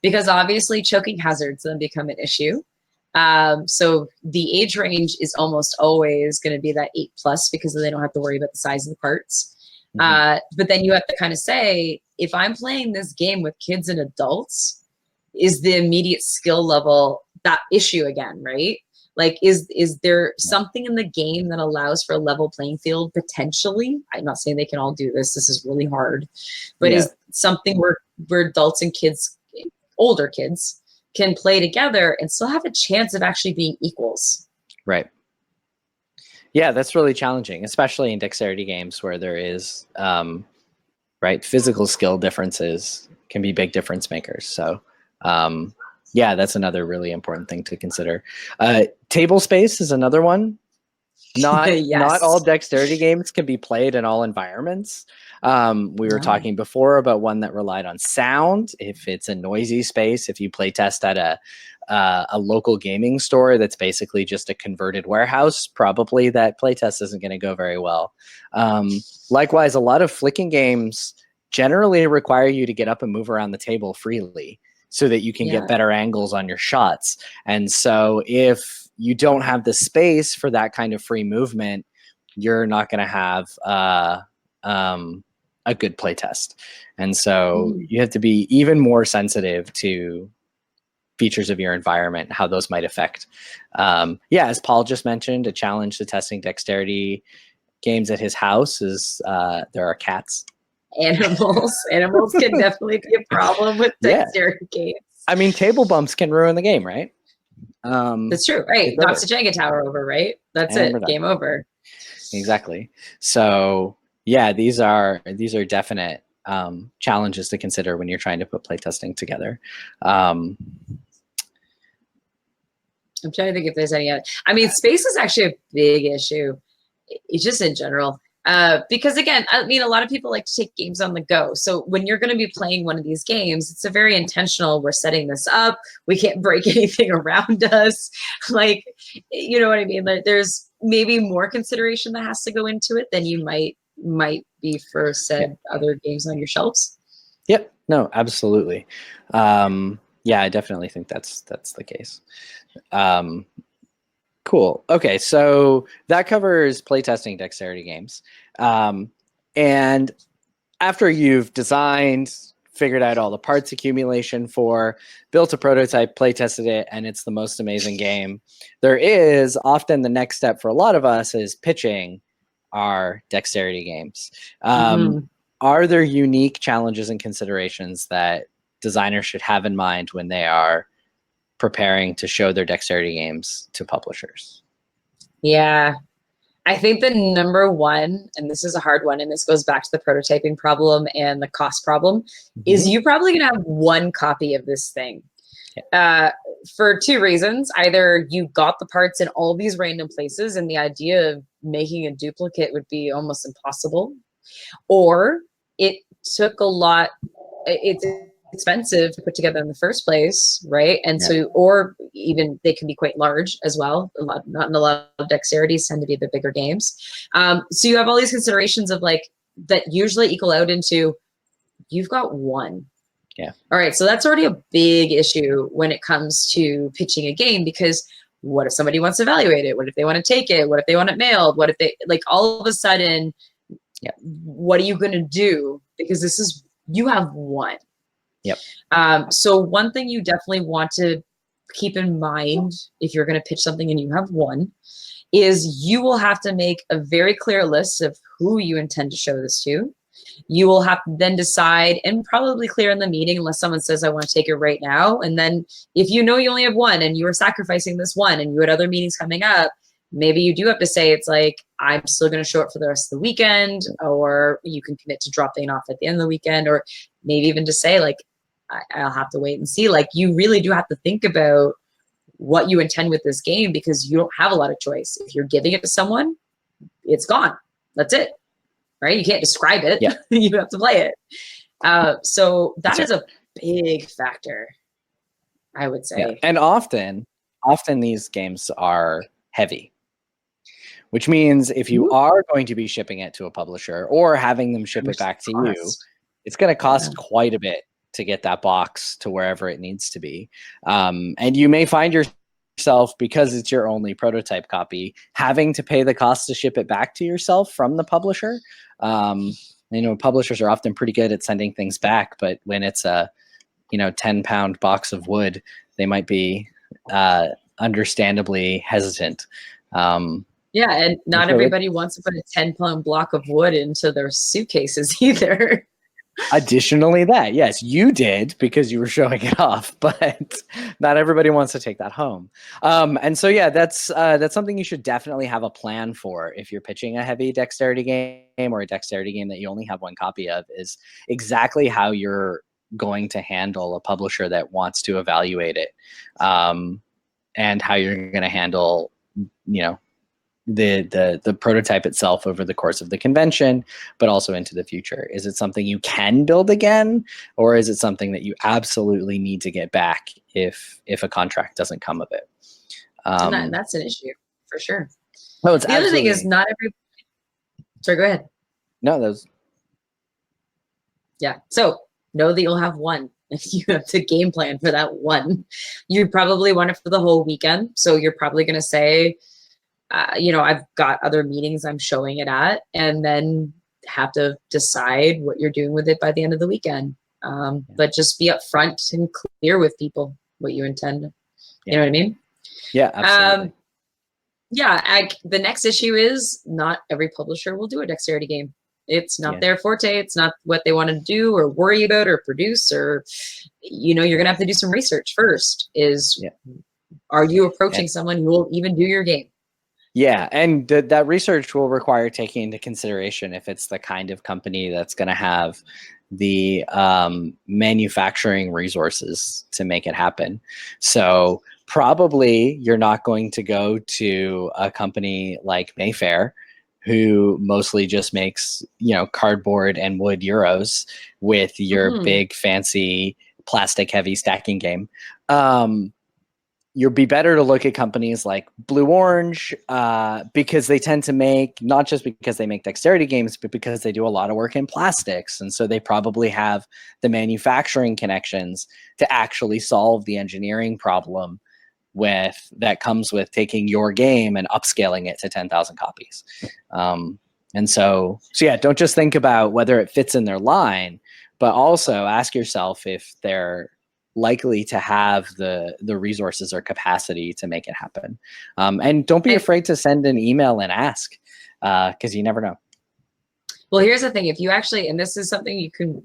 because obviously choking hazards then become an issue. So the age range is almost always going to be that 8+ because they don't have to worry about the size of the parts. But then you have to kind of say, if I'm playing this game with kids and adults, is the immediate skill level that issue again, right? Like, is there something in the game that allows for a level playing field potentially? I'm not saying they can all do this. This is really hard. But is something where adults and kids, older kids, can play together and still have a chance of actually being equals? Right. Yeah, that's really challenging, especially in dexterity games where there is, physical skill differences can be big difference makers. So, yeah, that's another really important thing to consider. Table space is another one. Not all dexterity games can be played in all environments. We were talking before about one that relied on sound. If it's a noisy space, if you play test at a local gaming store that's basically just a converted warehouse, probably that playtest isn't going to go very well. Likewise, a lot of flicking games generally require you to get up and move around the table freely, so that you can get better angles on your shots. And so if you don't have the space for that kind of free movement, you're not going to have a good playtest. And so you have to be even more sensitive to features of your environment, how those might affect. As Paul just mentioned, a challenge to testing dexterity games at his house is there are cats. Animals can definitely be a problem with dexterity games. I mean, table bumps can ruin the game, right? That's true, right? Knocks a Jenga tower over, right? That's it. Game over. Exactly. So yeah, these are definite challenges to consider when you're trying to put playtesting together. I'm trying to think if there's any other. I mean, space is actually a big issue. It's just in general. Because again, I mean, a lot of people like to take games on the go. So when you're going to be playing one of these games, it's a very intentional, we're setting this up. We can't break anything around us. Like, you know what I mean? Like, there's maybe more consideration that has to go into it than you might be for said other games on your shelves. Yep. No, absolutely. I definitely think that's the case. Cool. Okay, so that covers playtesting dexterity games. And after you've designed, figured out all the parts accumulation for, built a prototype, playtested it, and it's the most amazing game, there is often the next step for a lot of us is pitching our dexterity games. Are there unique challenges and considerations that designers should have in mind when they are preparing to show their dexterity games to publishers? Yeah, I think the number one, and this is a hard one, and this goes back to the prototyping problem and the cost problem, is you probably gonna have one copy of this thing. For two reasons. Either you got the parts in all these random places and the idea of making a duplicate would be almost impossible, or it took a lot, it's expensive to put together in the first place, right? And so, or even they can be quite large as well. Not in a lot of dexterities tend to be the bigger games. So you have all these considerations of like that usually equal out into you've got one. Yeah. All right. So that's already a big issue when it comes to pitching a game, because what if somebody wants to evaluate it? What if they want to take it? What if they want it mailed? What if they like all of a sudden, what are you going to do? Because you have one. Yep. So one thing you definitely want to keep in mind if you're going to pitch something and you have one is you will have to make a very clear list of who you intend to show this to. You will have to then decide, and probably clear in the meeting unless someone says, I want to take it right now. And then if you know you only have one and you are sacrificing this one and you had other meetings coming up, maybe you do have to say, it's like, I'm still going to show it for the rest of the weekend, or you can commit to dropping off at the end of the weekend, or maybe even just say like, I'll have to wait and see. Like, you really do have to think about what you intend with this game, because you don't have a lot of choice. If you're giving it to someone, it's gone. That's it, right? You can't describe it. Yeah. You have to play it. So that is a big factor, I would say. Yeah. And often these games are heavy, which means if you are going to be shipping it to a publisher or having them ship it back to you, it's going to cost quite a bit to get that box to wherever it needs to be. And you may find yourself, because it's your only prototype copy, having to pay the cost to ship it back to yourself from the publisher. Publishers are often pretty good at sending things back, but when it's a 10-pound box of wood, they might be understandably hesitant. And not everybody wants to put a 10-pound block of wood into their suitcases either. Additionally, that, yes, you did because you were showing it off, but not everybody wants to take that home. And so, that's something you should definitely have a plan for if you're pitching a heavy dexterity game or a dexterity game that you only have one copy of, is exactly how you're going to handle a publisher that wants to evaluate it, and how you're going to handle, the prototype itself over the course of the convention, but also into the future. Is it something you can build again, or is it something that you absolutely need to get back if a contract doesn't come of it? And that's an issue for sure. The other thing is not every. Sorry, go ahead. No, those. Yeah. So know that you'll have one. You have to game plan for that one. You probably want it for the whole weekend. So you're probably going to say, I've got other meetings I'm showing it at, and then have to decide what you're doing with it by the end of the weekend. But just be upfront and clear with people what you intend. You know what I mean? Yeah, absolutely. The next issue is not every publisher will do a dexterity game. It's not their forte. It's not what they want to do or worry about or produce, or, you're going to have to do some research first. Are you approaching someone who will even do your game? Yeah, and that research will require taking into consideration if it's the kind of company that's going to have the manufacturing resources to make it happen. So probably you're not going to go to a company like Mayfair, who mostly just makes, cardboard and wood Euros with your big fancy plastic heavy stacking game. You'd be better to look at companies like Blue Orange, because they tend to make, not just because they make dexterity games, but because they do a lot of work in plastics. And so they probably have the manufacturing connections to actually solve the engineering problem that comes with taking your game and upscaling it to 10,000 copies. And so yeah, don't just think about whether it fits in their line, but also ask yourself if they're likely to have the resources or capacity to make it happen. And don't be afraid to send an email and ask, because you never know. Well, here's the thing. If you actually, and this is something you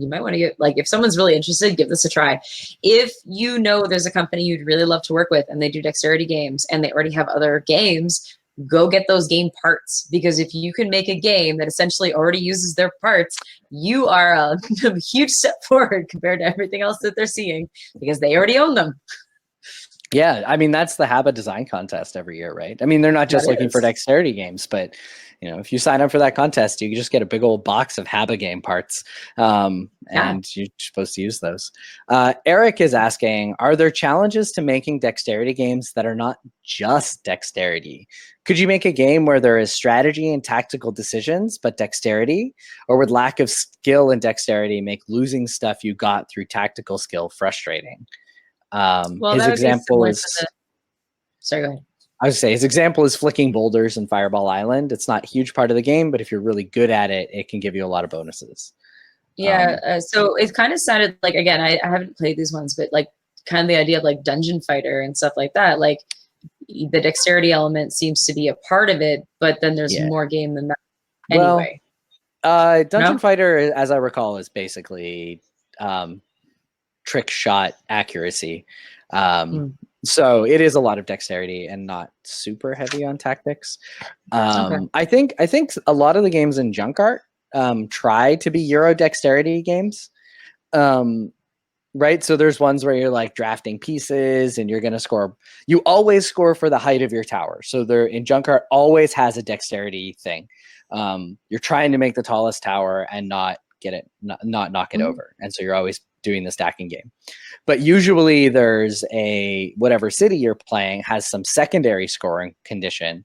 might want to get, like, if someone's really interested, give this a try. If there's a company you'd really love to work with and they do dexterity games and they already have other games, go get those game parts, because if you can make a game that essentially already uses their parts, you are a huge step forward compared to everything else that they're seeing, because they already own them. Yeah, I mean, that's the HABA design contest every year, right? I mean, they're not just looking for dexterity games, but if you sign up for that contest, you just get a big old box of HABA game parts, and you're supposed to use those. Eric is asking, are there challenges to making dexterity games that are not just dexterity? Could you make a game where there is strategy and tactical decisions, but dexterity? Or would lack of skill and dexterity make losing stuff you got through tactical skill frustrating? His example is, sorry, go ahead. I would say his example is flicking boulders in Fireball Island. It's not a huge part of the game, but if you're really good at it, it can give you a lot of bonuses. So it kind of sounded like, again, I haven't played these ones, but like kind of the idea of like Dungeon Fighter and stuff like that. Like the dexterity element seems to be a part of it, but then there's more game than that. Anyway. Dungeon Fighter, as I recall, is basically trick shot accuracy. So it is a lot of dexterity and not super heavy on tactics. I think a lot of the games in Junk Art try to be Euro dexterity games. Right? So there's ones where you're like drafting pieces and you're going to score. You always score for the height of your tower. So there in Junk Art always has a dexterity thing. You're trying to make the tallest tower and not knock it over. And so you're always doing the stacking game. But usually there's whatever city you're playing has some secondary scoring condition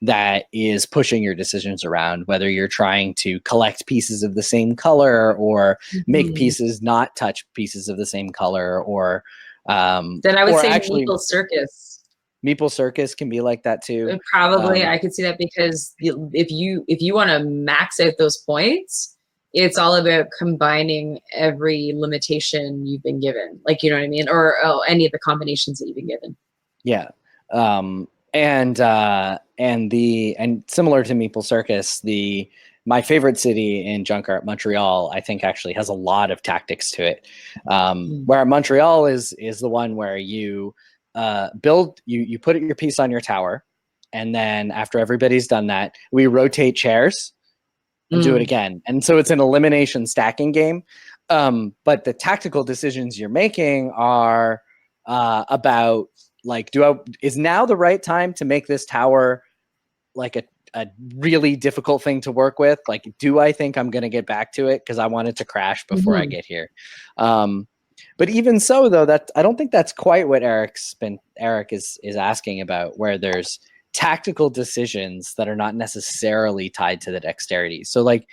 that is pushing your decisions around, whether you're trying to collect pieces of the same color or make pieces not touch pieces of the same color, or then I would say Meeple Circus. Meeple Circus can be like that too. Probably, I could see that, because if you want to max out those points, it's all about combining every limitation you've been given, like, you know what I mean, or any of the combinations that you've been given. Yeah, and similar to Meeple Circus, my favorite city in Junk Art, Montreal, I think actually has a lot of tactics to it. Where Montreal is the one where you build, you put your piece on your tower, and then after everybody's done that, we rotate chairs and do it again. And so it's an elimination stacking game. But the tactical decisions you're making are about, like, is now the right time to make this tower like a really difficult thing to work with? Like, do I think I'm going to get back to it because I want it to crash before I get here? But even so, though, I don't think that's quite what Eric is asking about, where there's tactical decisions that are not necessarily tied to the dexterity. So like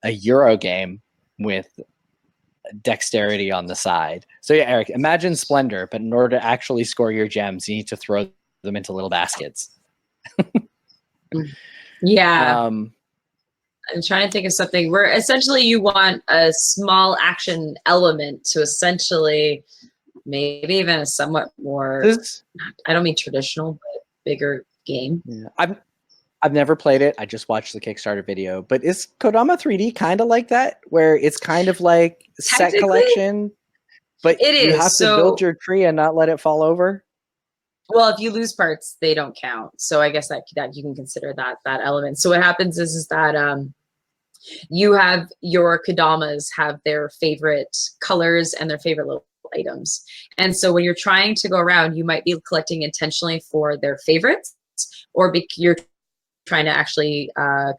a Euro game with dexterity on the side. So yeah, Eric, imagine Splendor, but in order to actually score your gems, you need to throw them into little baskets. Yeah. I'm trying to think of something where essentially you want a small action element to essentially maybe even a somewhat more, I don't mean traditional, but bigger game. Yeah. I've never played it. I just watched the Kickstarter video. But is Kodama 3D kind of like that, where it's kind of like set collection, but you have to build your tree and not let it fall over? Well, if you lose parts, they don't count. So I guess that you can consider that element. So what happens is that you have your Kodamas have their favorite colors and their favorite little items. And so when you're trying to go around, you might be collecting intentionally for their favorites, or you're trying to actually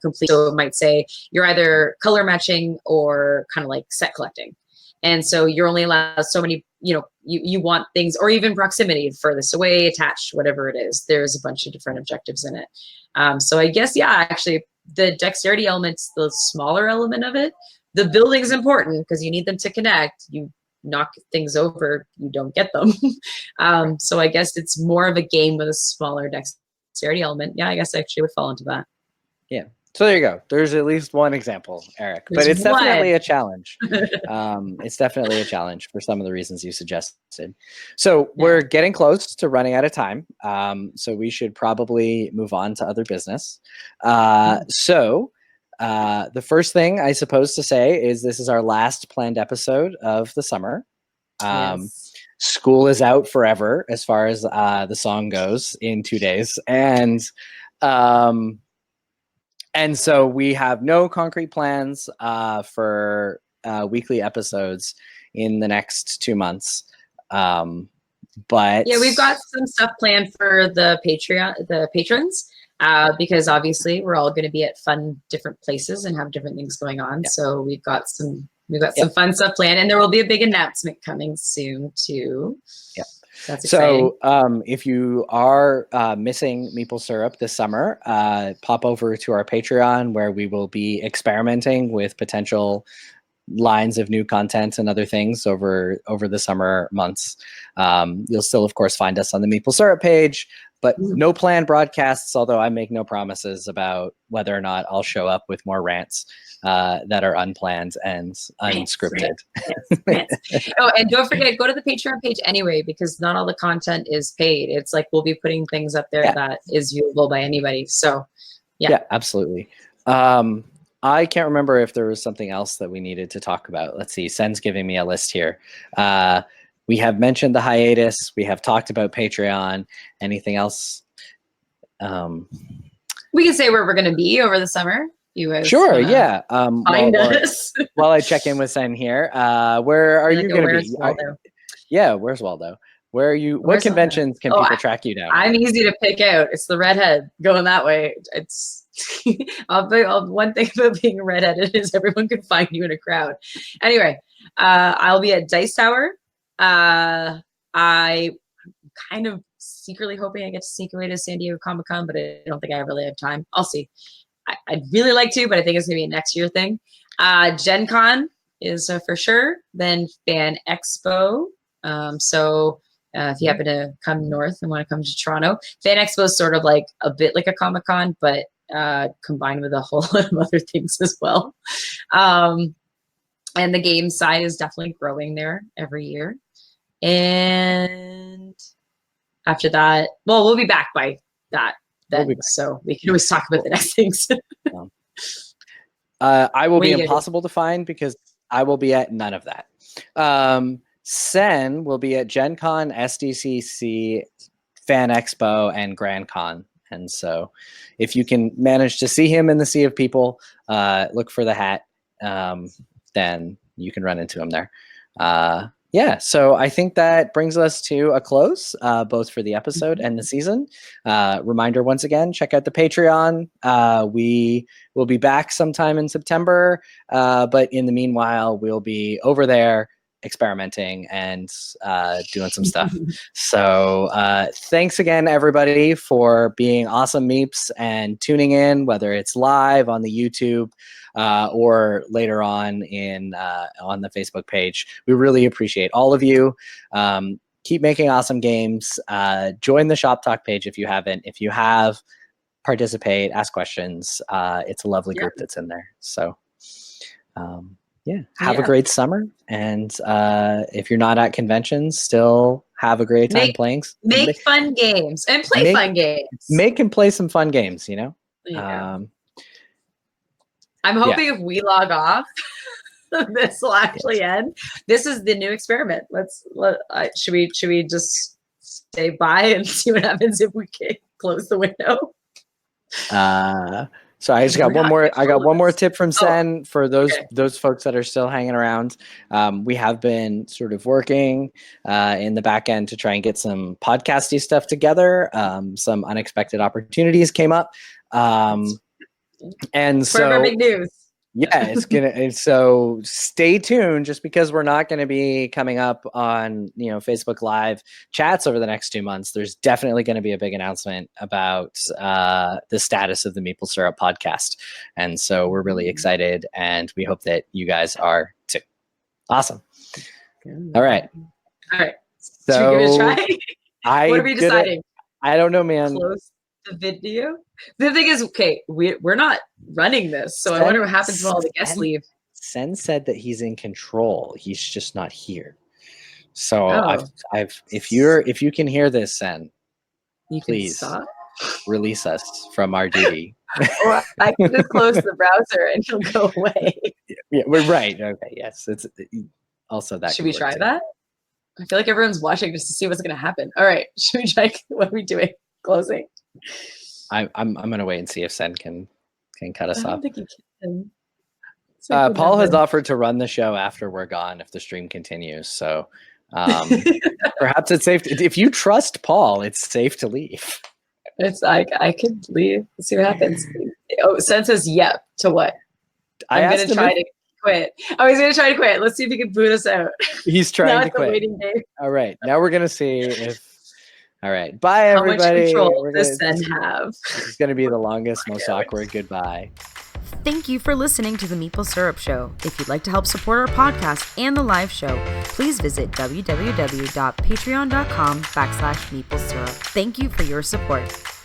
complete. So it might say you're either color matching or kind of like set collecting. And so you're only allowed so many, you want things, or even proximity, furthest away, attached, whatever it is. There's a bunch of different objectives in it. So I guess, yeah, actually the dexterity element's the smaller element of it. The building's important because you need them to connect. You knock things over, you don't get them. So I guess it's more of a game with a smaller dexterity element. Yeah, I guess I actually would fall into that. Yeah. So there you go. There's at least one example, Eric. But it's definitely a challenge. It's definitely a challenge for some of the reasons you suggested. So we're getting close to running out of time. So we should probably move on to other business. So the first thing I suppose to say is this is our last planned episode of the summer. School is out forever as far as the song goes in 2 days. And so we have no concrete plans for weekly episodes in the next 2 months. But yeah, we've got some stuff planned for the patrons, because obviously we're all going to be at fun different places and have different things going on. So we've got some fun stuff planned, and there will be a big announcement coming soon too. Yeah. That's exciting. So if you are missing Meeple Syrup this summer, pop over to our Patreon, where we will be experimenting with potential lines of new content and other things over the summer months. You'll still, of course, find us on the Meeple Syrup page, but no planned broadcasts, although I make no promises about whether or not I'll show up with more rants that are unplanned and unscripted. Oh, and don't forget, go to the Patreon page anyway, because not all the content is paid. It's like we'll be putting things up there that is viewable by anybody. So yeah, absolutely. I can't remember if there was something else that we needed to talk about. Let's see. Sen's giving me a list here. We have mentioned the hiatus. We have talked about Patreon. Anything else? We can say where we're going to be over the summer. Sure, yeah. Find us. While I check in with Sen here, where are you going to be? Where's Waldo? Where are you? What conventions can people track you down? I'm easy to pick out. It's the redhead going that way. It's one thing about being redheaded is everyone can find you in a crowd. Anyway, I'll be at Dice Tower. I kind of secretly hoping I get to sneak away to San Diego Comic-Con, but I don't think I really have time. I'll see. I'd really like to, but I think it's going to be a next year thing. Gen Con is for sure. Then Fan Expo. So if you happen to come north and want to come to Toronto, Fan Expo is sort of like a bit like a Comic-Con, but combined with a whole lot of other things as well. And the game side is definitely growing there every year. And after that, well, we'll be back by that then, so we can always talk about the next things. I will be impossible to find because I will be at none of that. Sen will be at Gen Con, SDCC, Fan Expo, and Grand Con. And so if you can manage to see him in the sea of people, look for the hat, then you can run into him there. So I think that brings us to a close, both for the episode and the season. Reminder once again, check out the Patreon. We will be back sometime in September, but in the meanwhile, we'll be over there experimenting and doing some stuff. So thanks again, everybody, for being awesome Meeps and tuning in, whether it's live on the YouTube or later on on the Facebook page. We really appreciate all of you. Keep making awesome games. Join the Shop Talk page if you haven't. If you have, participate, ask questions. It's a lovely group that's in there. So have a great summer. And if you're not at conventions, still have a great time playing. Make fun games and play fun games. Make and play some fun games, Yeah. I'm hoping if we log off, this will actually end. This is the new experiment. Should we just stay by and see what happens if we can close the window? So I just got one more. I got one more tip from Sen for those folks that are still hanging around. We have been sort of working in the back end to try and get some podcasty stuff together. Some unexpected opportunities came up, and so big news. Yeah, so stay tuned, just because we're not going to be coming up on, Facebook Live chats over the next 2 months. There's definitely going to be a big announcement about the status of the Meeple Syrup podcast. And so we're really excited, and we hope that you guys are too. Awesome. All right. So should we give it a try? What are we deciding? I don't know, man. Close the video. The thing is, okay, we're not running this, so I wonder what happens when all the guests leave. Sen said that he's in control. He's just not here. So if you can hear this, Sen, please release us from our duty. Or I can just close the browser and he'll go away. Yeah, we're right. Okay, yes, it's also that. Should we try that? I feel like everyone's watching just to see what's going to happen. All right, should we try? What are we doing? Closing. I'm gonna wait and see if Sen can cut us off. I don't think he can. Paul has offered to run the show after we're gone if the stream continues. So perhaps it's safe. If you trust Paul, it's safe to leave. It's like I could leave. Let's see what happens. Oh, Sen says yep to what? I'm gonna try to quit. Oh, he's gonna try to quit. Let's see if he can boot us out. He's trying to quit. Waiting game. All right, now we're gonna see if. All right. Bye, everybody. How much control does Sen have? It's going to be the longest, most awkward goodbye. Thank you for listening to the Meeple Syrup Show. If you'd like to help support our podcast and the live show, please visit www.patreon.com/Meeple Syrup. Thank you for your support.